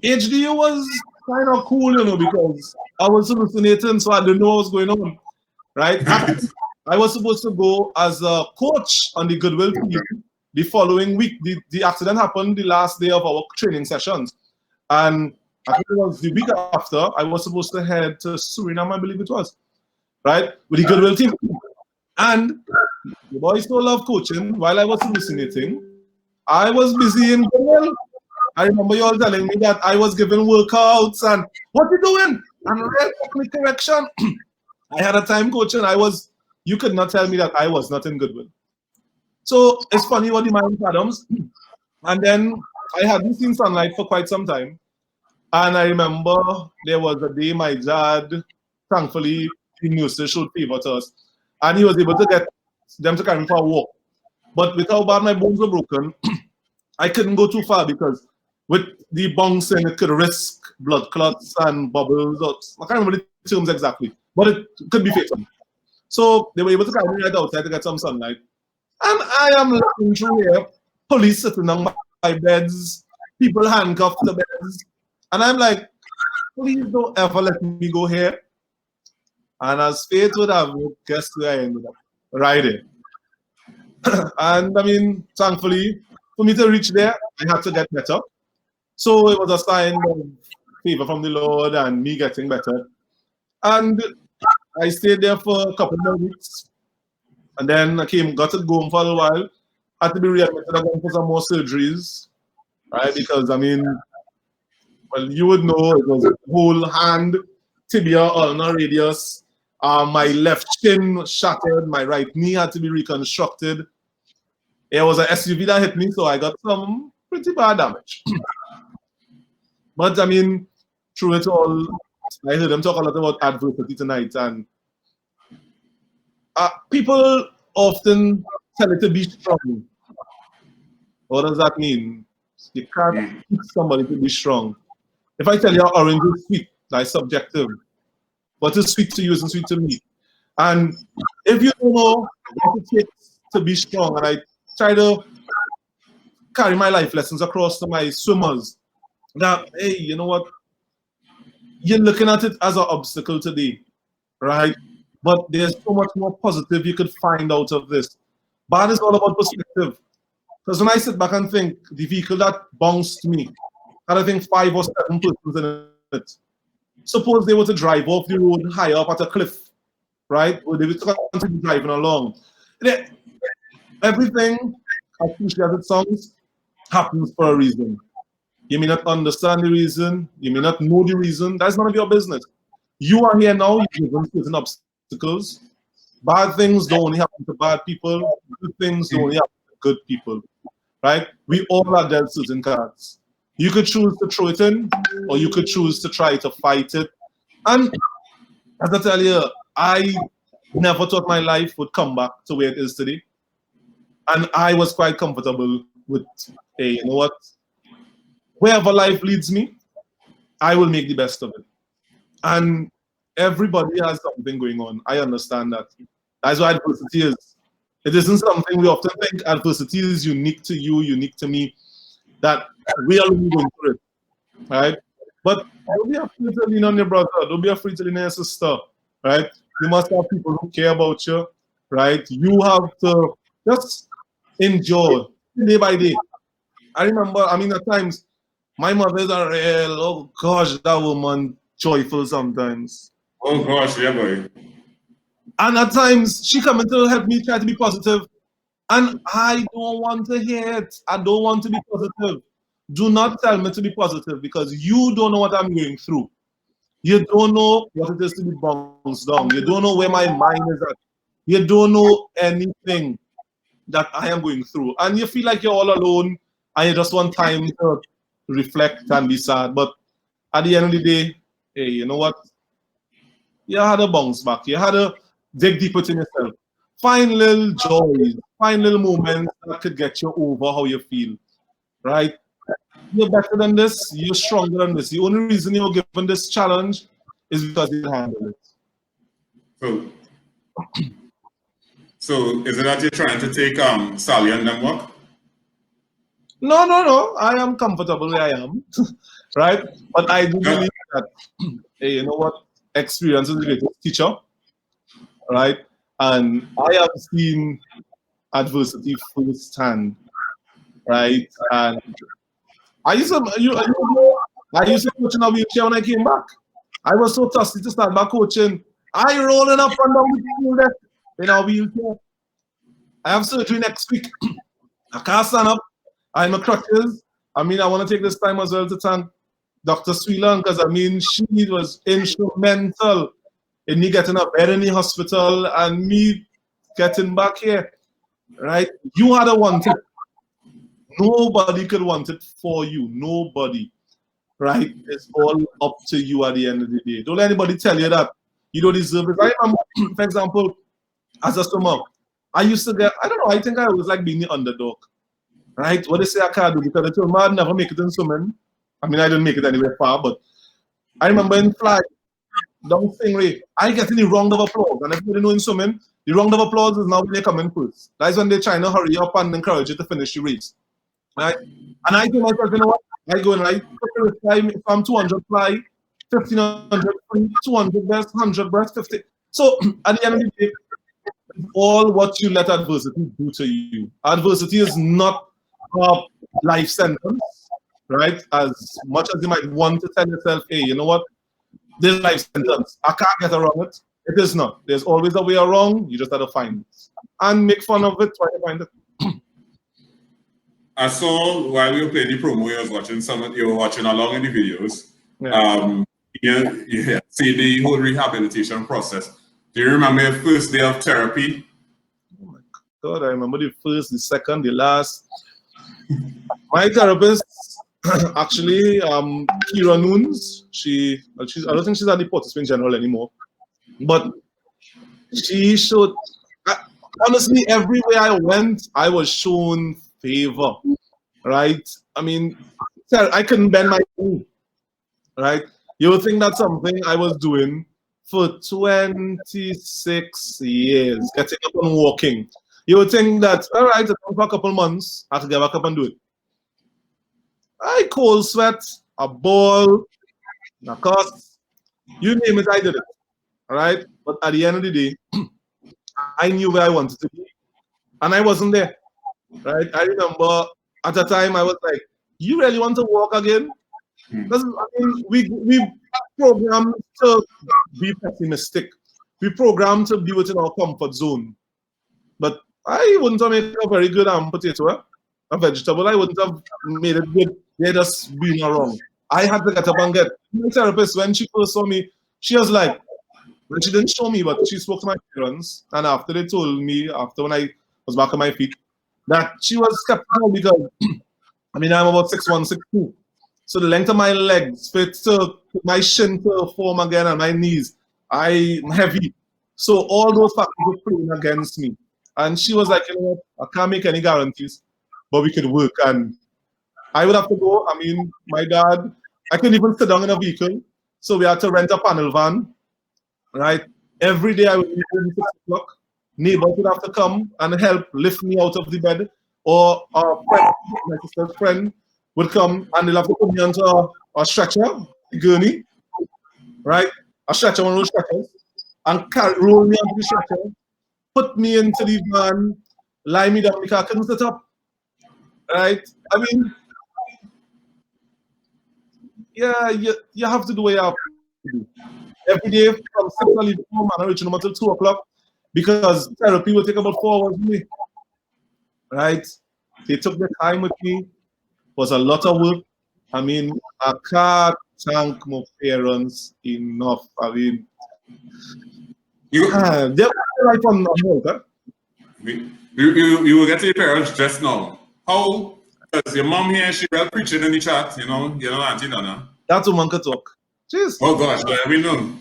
HDU was kind of cool, you know, because I was hallucinating, so I didn't know what was going on, right? I was supposed to go as a coach on the Goodwill team the following week. The accident happened the last day of our training sessions. And I think it was the week after, I was supposed to head to Suriname, I believe it was, right? With the Goodwill team. And the boys still love coaching. While I was hallucinating, I was busy in Goodwill. I remember you all telling me that I was giving workouts and what you doing? And real correction. I had a time coach and you could not tell me that I was not in Goodwill. So it's funny what the mind fathoms. And then I hadn't seen sunlight for quite some time. And I remember there was a day my dad, thankfully, the nurses showed favor to us. And he was able to get them to carry me for a walk. But with how bad my bones were broken, I couldn't go too far because with the bouncing, it could risk blood clots and bubbles. I can't remember the terms exactly, but it could be fatal. So they were able to carry me right outside to get some sunlight. And I am looking through here, police sitting on my beds, people handcuffed to the beds. And I'm like, please don't ever let me go here. And as fate would have it, guess where I ended up? Right there. And I mean, thankfully, for me to reach there, I had to get better. So it was a sign of favor from the Lord and me getting better. And I stayed there for a couple of weeks. And then I got to go home for a little while. Had to be readmitted again for some more surgeries. Right? Because, I mean, well, you would know it was a whole hand, tibia, ulnar radius. My left shin shattered. My right knee had to be reconstructed. It was an SUV that hit me, so I got some pretty bad damage. But I mean, through it all, I heard them talk a lot about adversity tonight, and people often tell it to be strong. What does that mean? You can't teach somebody to be strong. If I tell you orange is sweet, that's subjective. What is sweet to you isn't sweet to me. And if you don't know what it takes to be strong, and I try to carry my life lessons across to my swimmers, that, hey, you know what? You're looking at it as an obstacle today, right? But there's so much more positive you could find out of this. Bad is all about perspective. Because when I sit back and think, the vehicle that bounced me, had I think 5 or 7 persons in it. Suppose they were to drive off the road higher up at a cliff, right? Or they were to continue driving along. Everything, as cliche as it sounds, happens for a reason. You may not understand the reason, you may not know the reason, that's none of your business. You are here now, you're given certain obstacles. Bad things don't only happen to bad people, good things don't only happen to good people, right? We all are dealt certain cards. You could choose to throw it in, or you could choose to try to fight it. And as I tell you, I never thought my life would come back to where it is today. And I was quite comfortable with, hey, you know what? Wherever life leads me, I will make the best of it. And everybody has something going on. I understand that. That's what adversity is. It isn't something we often think adversity is unique to you, unique to me, that we are going through it, right? But don't be afraid to lean on your brother. Don't be afraid to lean on your sister, right? You must have people who care about you, right? You have to just endure day by day. I remember, I mean, at times, my mother's a real, oh gosh, that woman joyful sometimes. Oh gosh, yeah, boy. And at times, she come in to help me try to be positive. And I don't want to hear it. I don't want to be positive. Do not tell me to be positive because you don't know what I'm going through. You don't know what it is to be bounced down. You don't know where my mind is at. You don't know anything that I am going through. And you feel like you're all alone and you just want time to reflect and be sad. But at the end of the day, hey, you know what? You had to bounce back. You had to dig deeper in yourself. Find little joys. Find little moments that could get you over how you feel. Right? You're better than this. You're stronger than this. The only reason you're given this challenge is because you handle it. So is it that you're trying to take Sally and them work? No. I am comfortable where I am. Right? But I do believe that, hey, you know what? Experience is the greatest teacher. Right? And I have seen adversity firsthand. Right? And I used to coach in a wheelchair when I came back. I was so thirsty to start back coaching. I rolling up and down the field. in our wheelchair. I have surgery next week. I can't stand up. I'm a crutches. I mean, I want to take this time as well to thank Dr. Sweelan, because I mean, she was instrumental in me getting a bed in the hospital and me getting back here, right? You had to want it. Nobody could want it for you. Nobody, right? It's all up to you at the end of the day. Don't let anybody tell you that you don't deserve it. I remember, for example, as a swimmer, I used to get, I don't know, I think I was like being the underdog, right? What they say I can't do, because I told me I'd never make it in swimming. I mean, I didn't make it anywhere far, but I remember in fly, down Stingray, I get in the round of applause. And everybody know in swimming, the round of applause is now when they come in first. That's when they're trying to hurry up and encourage you to finish your race. Right? And I told myself, you know what? I go and if I'm 200 fly, 1500 free, 200 breast, 100 breast, 50. So at the end of the day, all what you let adversity do to you. Adversity is not a life sentence, right? As much as you might want to tell yourself, hey, you know what? This life sentence, I can't get around it. It is not. There's always a way around. You just have to find it and make fun of it. Try to find it. I saw while we were playing the promo, you were watching along in the videos. Yeah. You see the whole rehabilitation process. Do you remember your first day of therapy? Oh my God, I remember the first, the second, the last. My therapist, actually, Kira Noons, I don't think she's at the participant general anymore, but she showed, honestly, everywhere I went, I was shown favor, right? I mean, I couldn't bend my knee, right? You would think that's something I was doing for 26 years, getting up and walking. You would think that, all right, for a couple months, I could get back up and do it. I cold sweat, a ball, a cuss, you name it, I did it, all right? But at the end of the day, I knew where I wanted to be, and I wasn't there, right? I remember at the time I was like, you really want to walk again? Because I mean, we programmed to be pessimistic. We programmed to be within our comfort zone. But I wouldn't have made a very good potato, a vegetable. I wouldn't have made it good. They're just being wrong. I had to get up and get. My therapist, when she first saw me, she was like, well, she didn't show me, but she spoke to my parents. And after they told me, after when I was back on my feet, that she was skeptical because, I mean, I'm about 6'1", 6'2". So the length of my legs fit to my shin to form again and my knees. I'm heavy. So all those factors were playing against me. And she was like, you know what, I can't make any guarantees, but we could work. And I would have to go. I mean, my dad, I couldn't even sit down in a vehicle. So we had to rent a panel van, right? Every day I would be home at 6 o'clock. Neighbors would have to come and help lift me out of the bed. Or a friend, my sister's friend, would come and they'll have to put me onto a stretcher, a gurney, right? A stretcher, one of those stretchers, and roll me onto the stretcher, put me into the van, lie me down because I couldn't sit up, right? I mean, yeah, you have to do what you have to do. Every day from 6 I leave home and I reach home until 2 o'clock because therapy will take about 4 hours with me, right? They took their time with me. Was a lot of work. I mean, I can't thank my parents enough. I mean, they're right on the hold, huh? You will get to your parents just now. How does your mom here? She well preaching in the chat, you know, Auntie Donna. That's what man could talk. Jeez. Oh gosh, we know.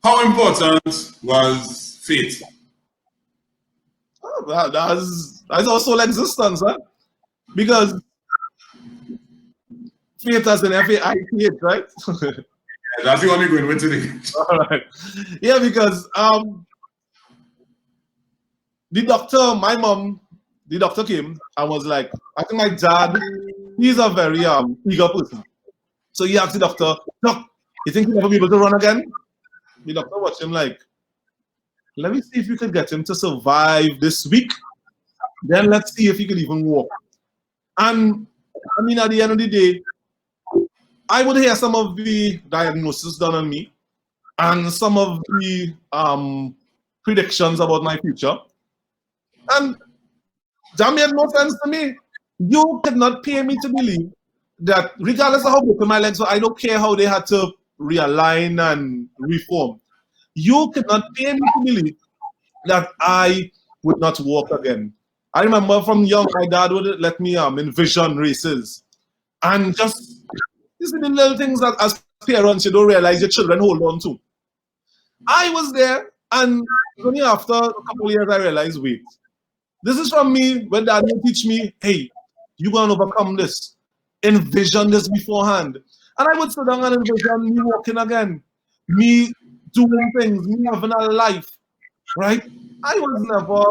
How important was faith? Oh, that's also existence, huh? Because faith as an F-A-I-T-H, right? Yeah, that's the one we're going with today. All right. Yeah, because the doctor, my mom, the doctor came and was like, I think my dad, he's a very eager person. So he asked the doctor, Doc, you think he'll never be able to run again? The doctor watched him like, let me see if we could get him to survive this week. Then let's see if he could even walk. And I mean, at the end of the day, I would hear some of the diagnosis done on me and some of the predictions about my future. And that made no sense to me. You could not pay me to believe that regardless of how broken my legs were, I don't care how they had to realign and reform. You could not pay me to believe that I would not walk again. I remember from young, my dad would let me envision races. And just, these are the little things that as parents you don't realize your children hold on to. I was there, and only after a couple of years I realized, wait, this is from me when dad would teach me, hey, you're going to overcome this. Envision this beforehand. And I would sit down and envision me walking again, me doing things, me having a life, right? I was never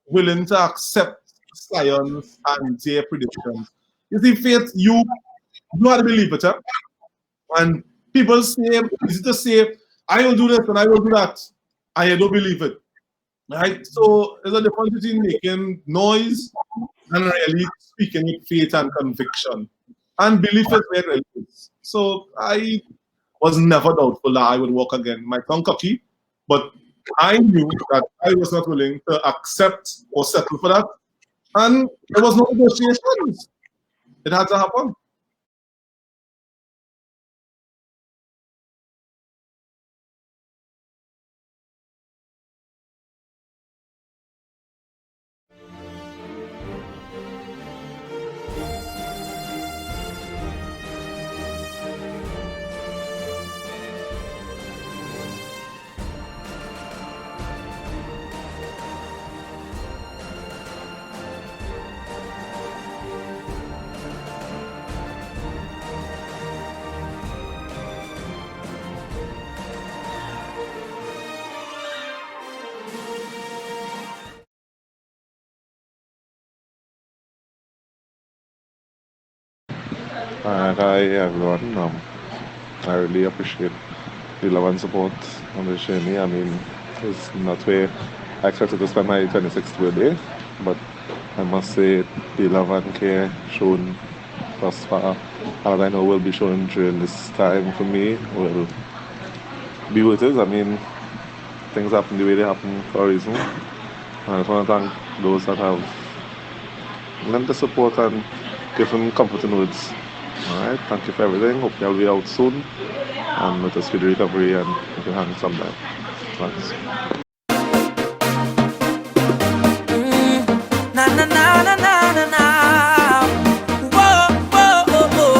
willing to accept science and their predictions. You see, faith, you have to believe it, huh? And people say, easy to say, I will do this and I will do that. I don't believe it, right? So there's a difference between making noise and really speaking with faith and conviction. And belief is where it really is. So I was never doubtful that I would walk again. My tongue cocky, but I knew that I was not willing to accept or settle for that. And there was no negotiations. It had to happen. Hi everyone. I really appreciate the love and support on this journey. I mean, it's not where I expected to spend my 26th birthday, but I must say the love and care shown thus far, and I know will be shown during this time for me, will be what it is. I mean, things happen the way they happen for a reason. And I just want to thank those that have lent the support and given comforting words. Alright, thank you for everything. Hope you'll be out soon and with a speedy recovery and you can hang sometime. Thanks. Na na na na na na na. Whoa, whoa, whoa, whoa.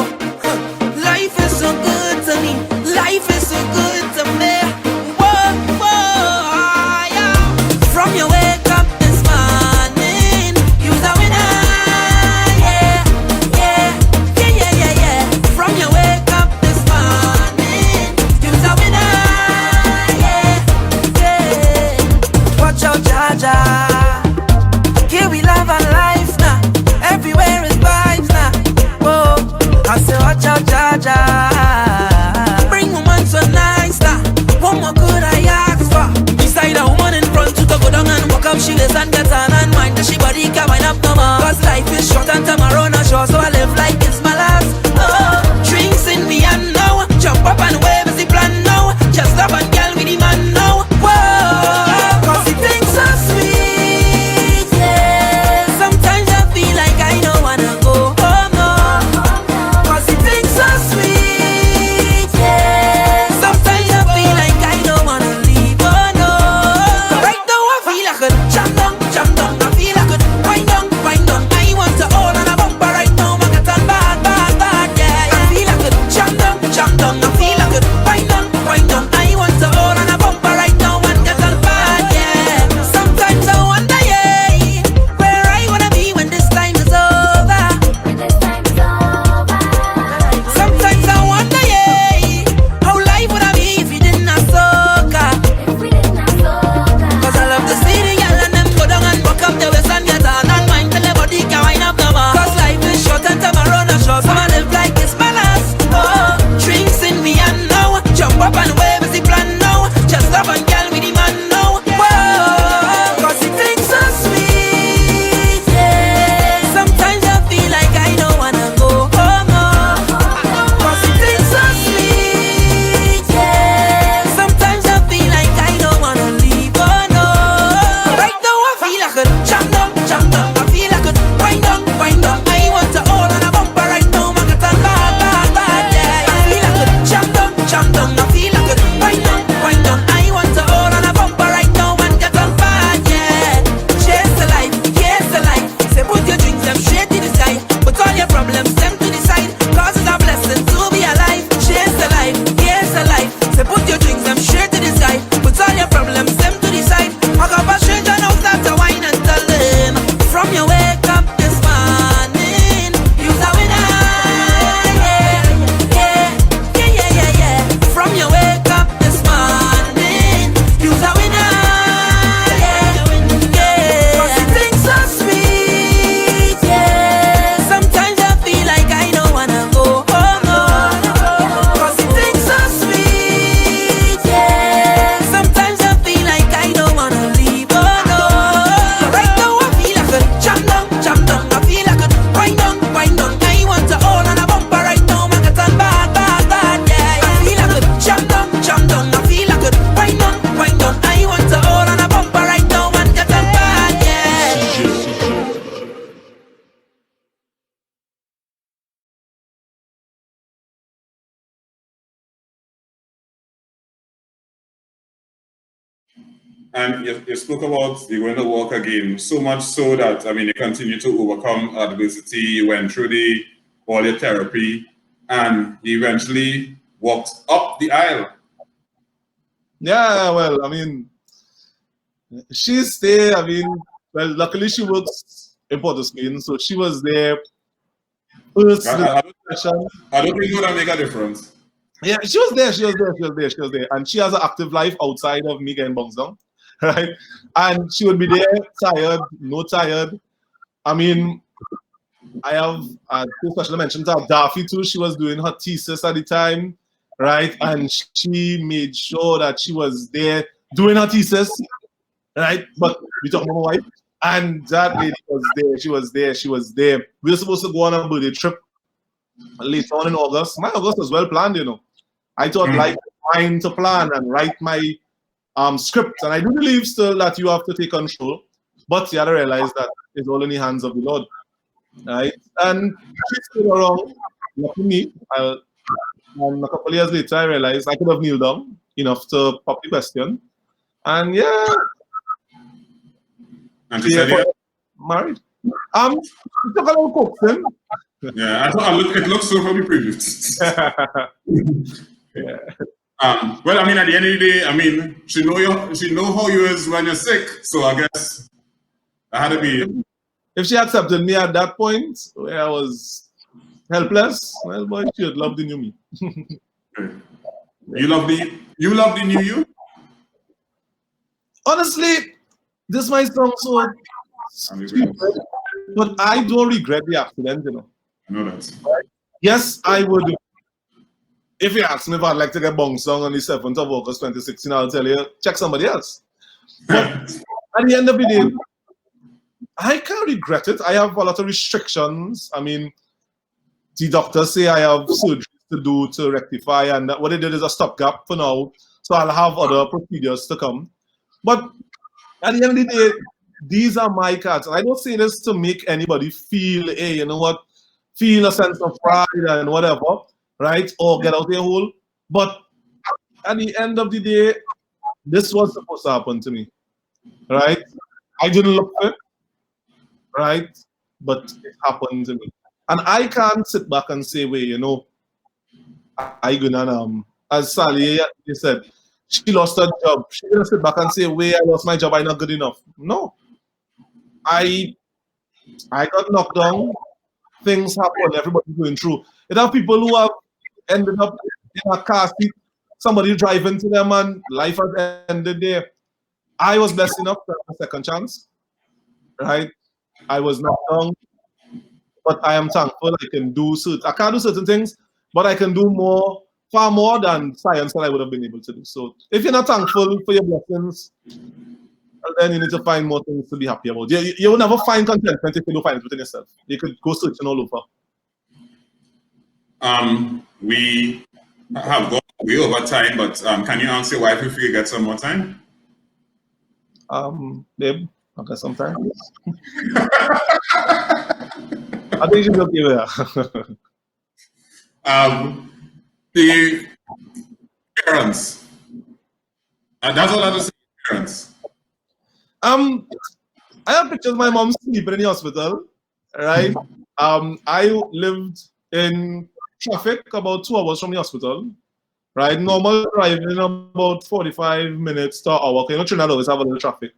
Life is so good to me. Life is so good to me. Whoa, whoa, yeah. From your wake up this morning, you're the winner. Yeah, yeah, yeah, yeah, yeah, yeah. From your wake up this morning, you're the winner. Yeah, yeah. Watch out, Jaja. Here we love our life now. Everywhere is vibes now. Whoa, I say watch out, Jaja. Bring woman so nice now. What more could I ask for? Beside a woman in front to go down and walk up she lays and get on and mind that she body can wind up no more. Cause life is short and tomorrow not sure, so I live like it's my last. Oh, drinks in me and now. Jump up and wave as the plan now. Just love and girl with the man now. Whoa, cause he thinks so sweet. Sometimes I feel like I don't wanna go home, no. Cause it feels so sweet, yeah. Sometimes I feel like I don't wanna leave, oh no. Right now I feel like a jam down, And you spoke about you're going to walk again, so much so that, I mean, you continue to overcome adversity, you went through all your therapy, and you eventually walked up the aisle. Yeah, well, I mean, she's there. I mean, well, luckily she works in Port Spain, so she was there. First, I don't think that make a difference. yeah, she was there, and she has an active life outside of me getting bounced down, right? And she would be there, tired, no tired. I mean, I have two special mentions of Daffy too. She was doing her thesis at the time, right? And she made sure that she was there doing her thesis, right? But we talk about my wife, and that lady was there. She was there. We were supposed to go on a birthday trip later on in August. My August was well planned, you know. I thought like mine to plan and write my script, and I do believe still that you have to take control, but you have to realize that it's all in the hands of the Lord, right? And she's still around. Lucky me. And a couple of years later, I realized I could have kneeled down enough to pop the question, and yeah. And she said, yeah. Married. We took a little coaxing. Yeah, it looks so from the previous. Yeah. Well, I mean, at the end of the day, I mean, she know how you is when you're sick. So I guess I had to be. If she accepted me at that point, where I was helpless, well, boy, she would love the new me. You love the new you? Honestly, this might sound so stupid, but I don't regret the accident, you know. I know that. Yes, I would. If you ask me if I'd like to get bounced down on the 7th of August 2016, I'll tell you, check somebody else. But at the end of the day, I can't regret it. I have a lot of restrictions. I mean, the doctors say I have surgery to do to rectify, and what they did is a stopgap for now. So I'll have other procedures to come. But at the end of the day, these are my cards. And I don't say this to make anybody feel, hey, you know what, feel a sense of pride and whatever, right? Or get out their hole. But at the end of the day, this was supposed to happen to me, right? I didn't look for it, right? But it happened to me. And I can't sit back and say, wait, you know, I gonna, as Sally said, she lost her job. She didn't sit back and say, wait, I lost my job, I'm not good enough. No. I got knocked down. Things happen, everybody's going through. It have people who have ended up in a car seat, somebody driving to them, and life has ended there. I was blessed enough to have a second chance, right? I was knocked down, but I am thankful I can do I can't do certain things, but I can do more, far more than science that I would have been able to do. So if you're not thankful for your blessings, then you need to find more things to be happy about. You will never find contentment if you don't find it within yourself. You could go searching all over. We have gone way over time, but can you ask your wife if you get some more time? Babe, okay, sometime. I think she's okay with that. The parents. That's all I have to say. Parents. I have pictures of my mom sleeping in the hospital, right? I lived in traffic about 2 hours from the hospital, right? Normal driving about 45 minutes to an hour. You know, Trinidad always have a little traffic,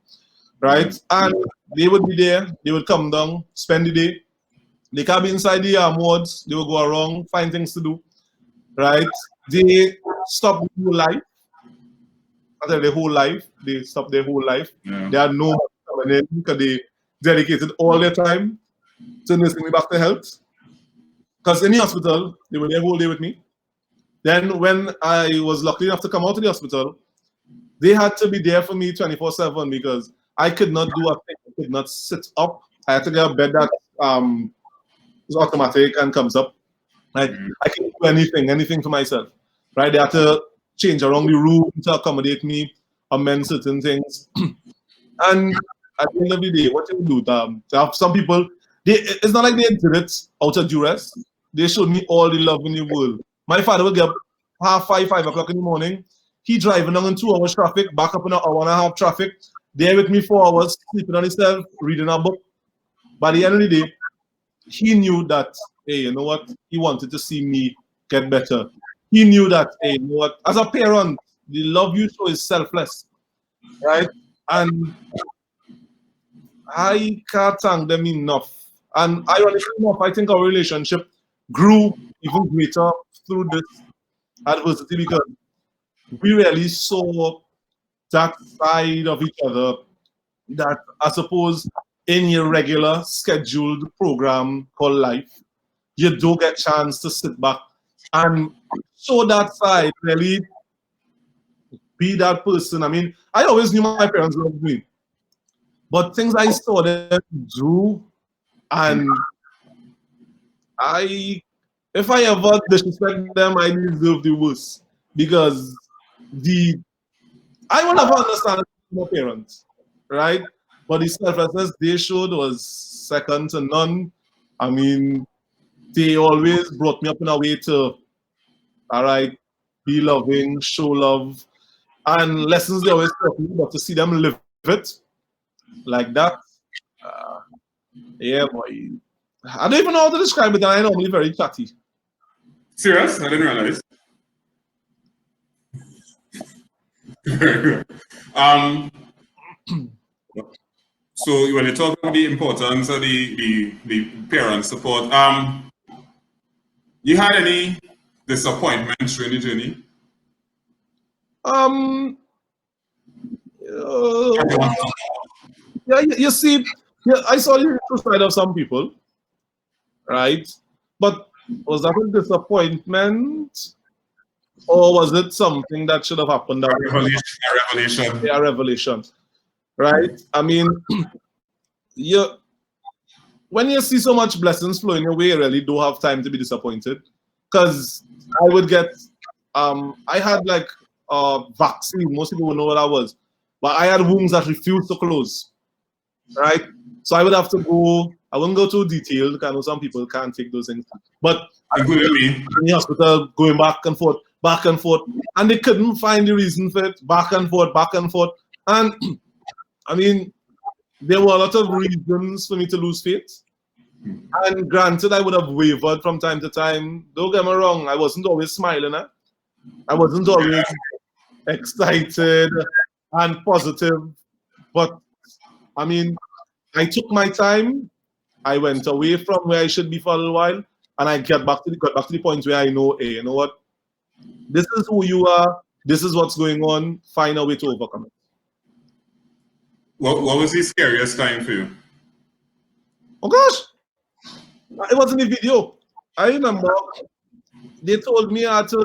right? And they would be there, they would come down, spend the day. They can be inside the wards, they will go around, find things to do, right? They stop their whole life. After their whole life, they stop their whole life. Yeah. They are no coming in because they dedicated all their time to nursing me back to health. Because in the hospital, they were there whole day with me. Then when I was lucky enough to come out of the hospital, they had to be there for me 24/7 because I could not do a thing. I could not sit up. I had to get a bed that is automatic and comes up. Right? I couldn't do anything for myself. Right? They had to change around the room to accommodate me, amend certain things. And at the end of the day, what you do, to have some people, it's not like they did it out of duress. They showed me all the love in the world. My father would get up 4:30, 5 o'clock in the morning. he driving down in 2 hours traffic, back up in an hour and a half traffic, there with me 4 hours, sleeping on himself, reading a book. By the end of the day, he knew that, hey, you know what? He wanted to see me get better. He knew that, hey, you know what? As a parent, the love you show is selfless, right? And I can't thank them enough. And ironically enough, I think our relationship grew even greater through this adversity because we really saw that side of each other that I suppose in your regular scheduled program called life, you do get a chance to sit back and show that side, really be that person. I mean, I always knew my parents loved me, but things I saw them do, and if I ever disrespect them, I deserve the worst because I will never understand my parents, right? But the selflessness they showed was second to none. I mean, they always brought me up in a way to, all right, be loving, show love, and lessons they always taught me, but to see them live it like that, yeah, boy. I don't even know how to describe it, and I'm normally very chatty. Serious? I didn't realize. Very good. So when you talk about the importance of the parent support, you had any disappointments during the journey? Yeah, you see, yeah, I saw the true side of some people, right? But was that a disappointment, or was it something that should have happened? A revelation. Yeah, a revelation, right? I mean, when you see so much blessings flowing your way, you really do have time to be disappointed. Because I would get, I had like a vaccine. Most people would know what that was, but I had wounds that refused to close, right? So I would have to go. I wouldn't go too detailed because I know some people can't take those things. But including me, in the hospital, going back and forth, and they couldn't find the reason for it. Back and forth, and I mean, there were a lot of reasons for me to lose faith. And granted, I would have wavered from time to time. Don't get me wrong, I wasn't always smiling. I wasn't always excited and positive. But I mean, I took my time. I went away from where I should be for a little while, and I got back to the point where I know, hey, you know what? This is who you are. This is what's going on. Find a way to overcome it. What was the scariest time for you? Oh gosh, it was in the video. I remember they told me I had to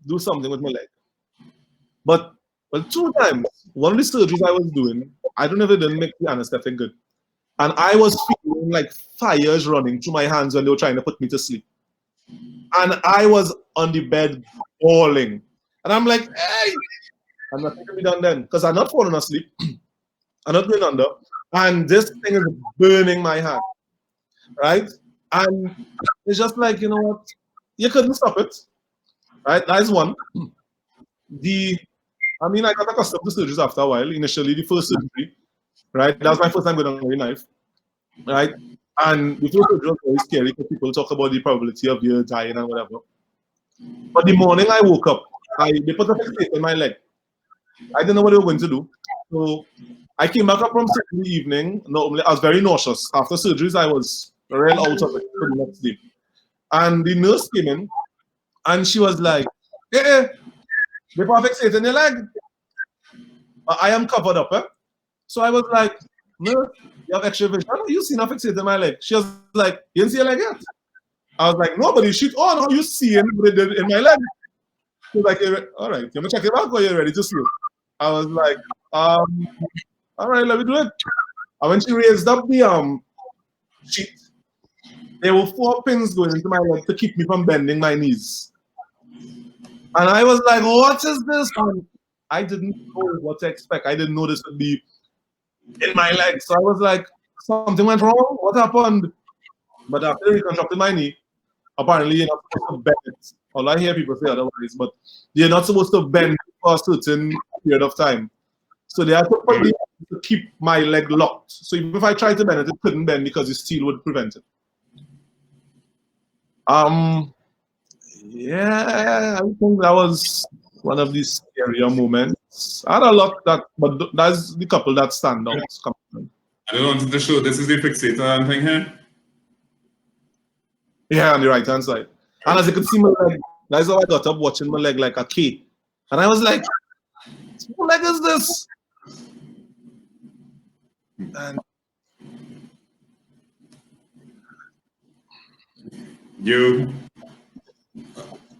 do something with my leg. But 2 times, one of the surgeries I was doing, I don't know if it didn't make the anesthetic good. And I was feeling like fires running through my hands when they were trying to put me to sleep. And I was on the bed bawling. And I'm like, hey! And nothing can be done then. Because I'm not falling asleep. I'm not going under. And this thing is burning my hand. Right? And it's just like, you know what? You couldn't stop it. Right? That's one. I mean, I got accustomed to surgeries after a while. Initially, the first surgery, right? That was my first time going on a knife, right? And the first surgery was very scary because people talk about the probability of you dying and whatever. But the morning I woke up, they put a fixation in my leg. I didn't know what they were going to do. So I came back up from surgery in the evening. Normally, I was very nauseous. After surgeries, I was real out of it for the next day. And the nurse came in, and she was like, hey, they put a fixation in your leg. I am covered up, eh? So I was like, nurse, you have extra vision? You seen a fixation in my leg? She was like, you didn't see a leg yet? I was like, nobody shit. Oh, no, you see it in my leg. She was like, all right, you want to check it out or you're ready to see it? I was like, all right, let me do it. And when she raised up the sheet, there were 4 pins going into my leg to keep me from bending my knees. And I was like, what is this? And I didn't know what to expect. I didn't know this would be in my leg. So I was like, something went wrong? What happened? But after they reconstructed my knee, apparently you're not supposed to bend it. All I hear people say otherwise, but you're not supposed to bend for a certain period of time. So they had to put me to keep my leg locked. So even if I tried to bend it, it couldn't bend because the steel would prevent it. Yeah, I think that was one of these scarier moments. I had a lot that, but that's the couple that stand out. I just wanted to show this is the fixator and thing here. Yeah, on the right hand side. And as you can see my leg, that's how I got up watching my leg like a key. And I was like, what leg is this? And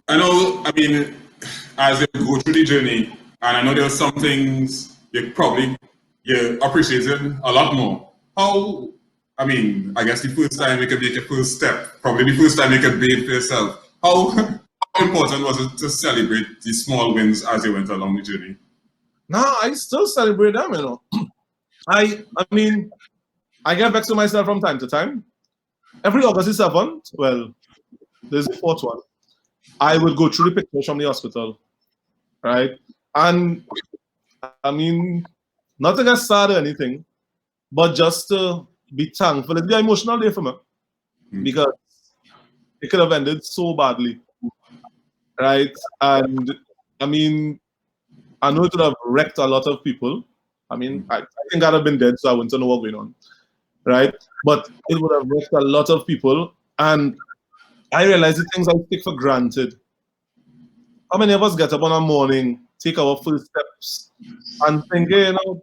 I know, I mean, as you go through the journey, and I know there are some things you're appreciating a lot more. How, I mean, I guess the first time you could make a first step, probably the first time you could bathe for yourself. How important was it to celebrate the small wins as you went along the journey? no, I still celebrate them, you know. I mean, I get back to myself from time to time. Every August 7th, well, there's the 4th one, I would go through the pictures from the hospital, right? And I mean, not to get sad or anything, but just to be thankful. It's an emotional day for me because it could have ended so badly, right? And I mean, I know it would have wrecked a lot of people. I mean, I think I'd have been dead, so I wouldn't know what's going on, right? But it would have wrecked a lot of people. And I realized the things I take for granted. How many of us get up on a morning, take our first steps, and think, hey, you know,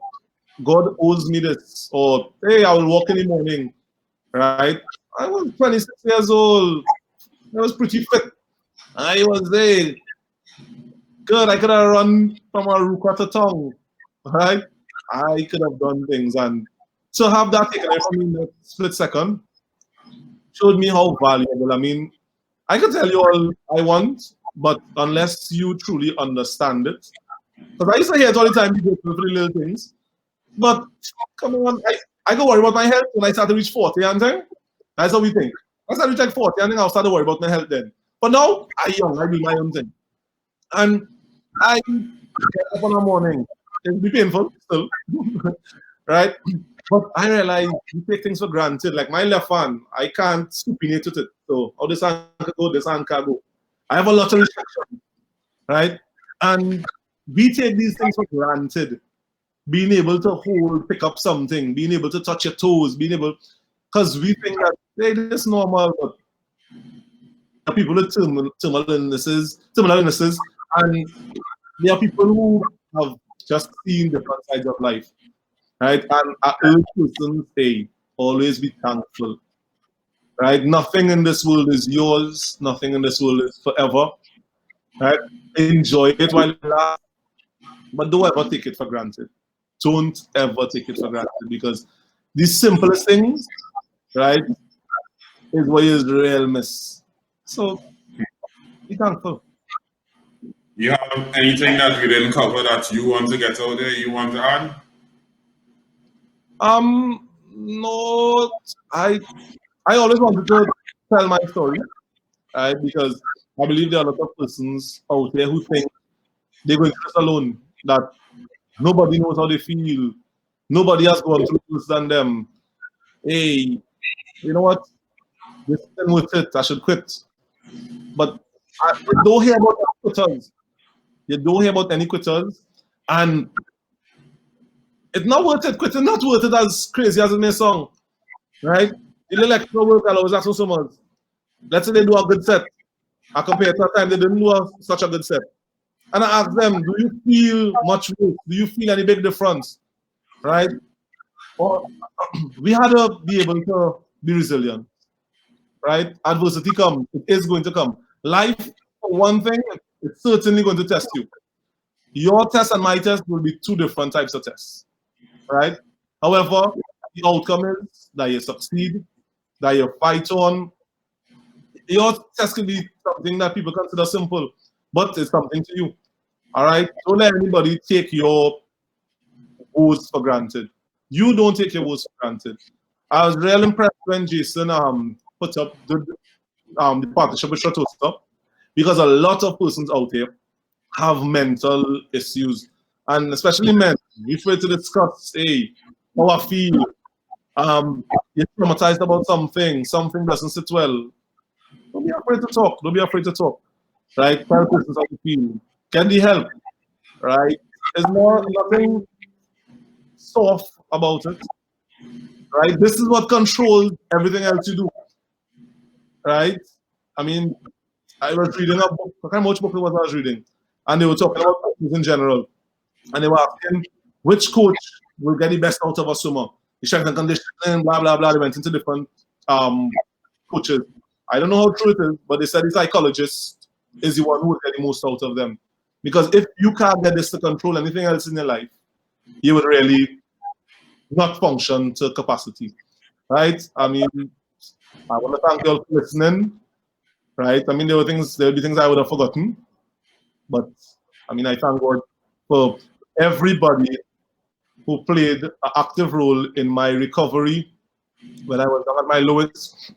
God owes me this, or hey, I will walk in the morning, right? I was 26 years old. I was pretty fit. I was there. Good, I could have run from a Ruka to Tong, right? I could have done things, and to have that taken away from me in a split second showed me how valuable. I mean, I can tell you all I want, but unless you truly understand it, because I used to hear it all the time, you go through the little things, but come on, I go worry about my health when I start to reach 40, and thing. That's how we think. Once I reach like 40, and then I'll start to worry about my health then. But now, I do my own thing. And I get up in the morning. It'll be painful still, right? But I realize you take things for granted. Like my left hand, I can't supinate with it. So how this hand can go, this hand can go. I have a lot of restrictions, right? And we take these things for granted. Being able to pick up something, being able to touch your toes, being able, because we think that, hey, this is normal, but there are people with terminal illnesses, and there are people who have just seen different sides of life, right? And I urge persons, hey, always be thankful, right? Nothing in this world is yours. Nothing in this world is forever, right? Enjoy it while it lasts, but don't ever take it for granted. Don't ever take it for granted, because the simplest things, right, is what is real miss. So be thankful. You have anything that we didn't cover that you want to get out there, you want to add? No, I always wanted to tell my story, right? Because I believe there are a lot of persons out there who think they're going through this alone, that nobody knows how they feel, nobody has gone through this than them. Hey, you know what? This isn't worth it. I should quit. But you don't hear about quitters. You don't hear about any quitters, and it's not worth it. Quitting not worth it, as crazy as it may sound, right? The little extra work I always ask customers. Let's say they do a good set, I compare to a time they didn't do such a good set, and I ask them, do you feel much work? Do you feel any big difference, right? Or we had to be able to be resilient, right? Adversity comes, it is going to come. Life, for one thing, it's certainly going to test you. Your test and my test will be two different types of tests, right? However, the outcome is that you succeed, that you fight on. Your test can be something that people consider simple, but it's something to you, all right? Don't let anybody take your woes for granted. You don't take your woes for granted. I was real impressed when Jason put up the partnership with Shatosta, because a lot of persons out here have mental issues, and especially men, we afraid to discuss, hey, how I feel. You're traumatized about something doesn't sit well. Don't be afraid to talk. Don't be afraid to talk. Right? Tell persons how you feel. Get the help. Right? There's nothing soft about it. Right? This is what controls everything else you do. Right? I mean, I was reading a book. I can't remember which book it was I was reading. And they were talking about coaches in general. And they were asking which coach will get the best out of a swimmer. The strength and conditioning, blah, blah, blah. They went into different coaches. I don't know how true it is, but they said the psychologist is the one who will get the most out of them. Because if you can't get this to control anything else in your life, you would really not function to capacity. Right? I mean, I want to thank you all for listening. Right? I mean, there would be things I would have forgotten. But I mean, I thank God for everybody who played an active role in my recovery when I was down at my lowest.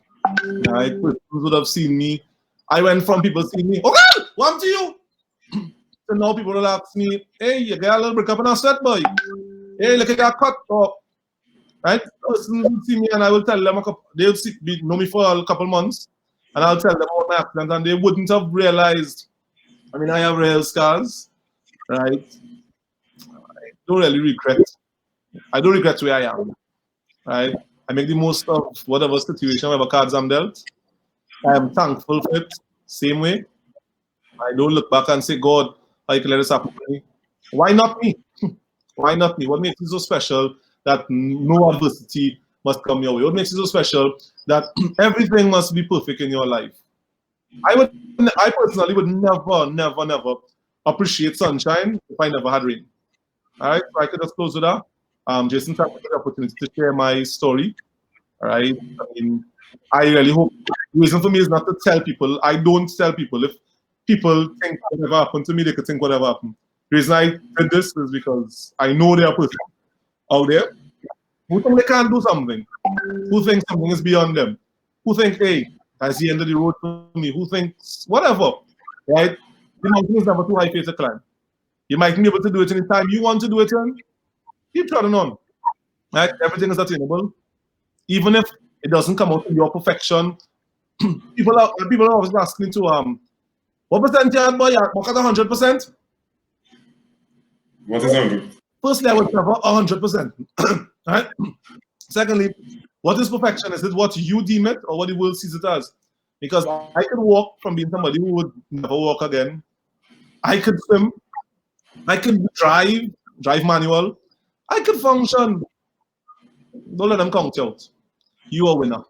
Right? Persons would have seen me. I went from people seeing me, oh God, what to you? So now people will ask me, hey, you got a little break up in our set, boy. Hey, look at that cut off. Right? Persons will see me and I will tell them, they'll know me for a couple months, and I'll tell them about my accident, and they wouldn't have realized. I mean, I have real scars, right? I don't really regret. I don't regret where I am, right? I make the most of whatever situation, whatever cards I'm dealt. I am thankful for it, same way. I don't look back and say, God, how you can let this happen to me? Why not me? Why not me? What makes you so special that no adversity must come your way? What makes you so special that everything must be perfect in your life? I personally would never appreciate sunshine if I never had rain. All right, so I could just close with that. Jason, thank you for the opportunity to share my story. All right, I mean, I really hope the reason for me is not to tell people. I don't tell people. If people think whatever happened to me, they could think whatever happened. The reason I did this is because I know there are people out there who think they can't do something, who think something is beyond them, who think, hey, that's the end of the road for me, who thinks whatever, right? The mountain is never too high for you to climb. You might be able to do it any time you want to do it in. Keep trotting on, right? Everything is attainable. Even if it doesn't come out to your perfection, people are always asking me to, what percent you had, boy? What at 100%? What is 100? Firstly, I would prefer 100%, right? Secondly, what is perfection? Is it what you deem it or what the world sees it as? Because I could walk from being somebody who would never walk again. I could swim. I could drive manual. I could function. Don't let them count you out. You are a winner.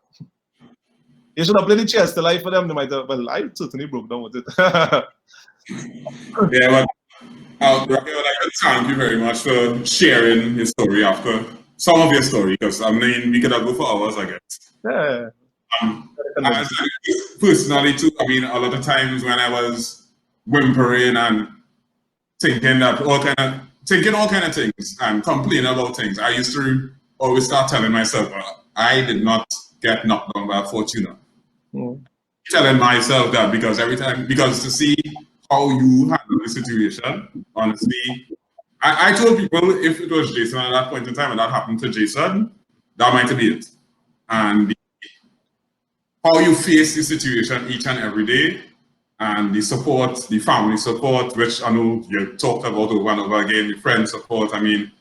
You should have played the chess to life for them. They might have, well, I certainly broke down with it. Yeah, but Rocky, I'd like to thank you very much for sharing your story after some of your story, because I mean, we could have go for hours, I guess. Yeah. Personally, too, I mean, a lot of times when I was whimpering and thinking all kind of things and complaining about things, I used to always start telling myself, I did not get knocked down by a Fortuna. Telling myself that because to see how you handle the situation, honestly, I told people if it was Jason at that point in time and that happened to Jason, that might be it. And how you face the situation each and every day, and the support, the family support, which I know you talked about over and over again, the friend support. I mean,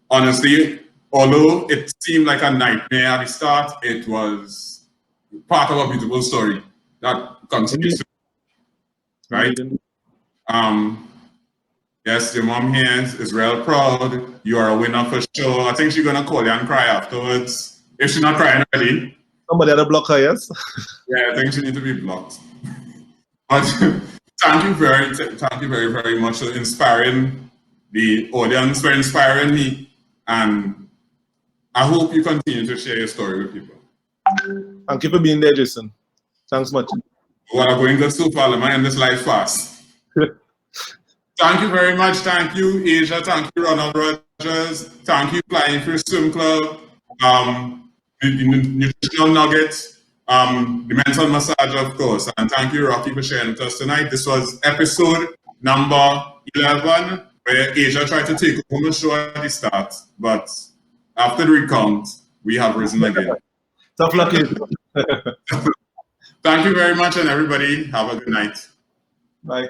honestly, although it seemed like a nightmare at the start, it was part of a beautiful story that continues to, right? Yes, your mom here is real proud. You are a winner for sure. I think she's gonna call you and cry afterwards. If she's not crying already. Somebody had to block her, yes? Yeah, I think she needs to be blocked. But thank you very, very much for inspiring the audience, for inspiring me. And I hope you continue to share your story with people. Thank you for being there, Jason. Thanks much. Well, I'm going good so far. Let me end this life fast. Thank you very much. Thank you, Asia. Thank you, Ronald Rogers. Thank you, Flying Free Swim Club. The nutritional nuggets, the mental massage, of course. And thank you, Rocky, for sharing with us tonight. This was episode number 11, where Asia tried to take over the show at the start, but after the recount, we have risen again. Tough luck. Thank you very much, and everybody have a good night. Bye.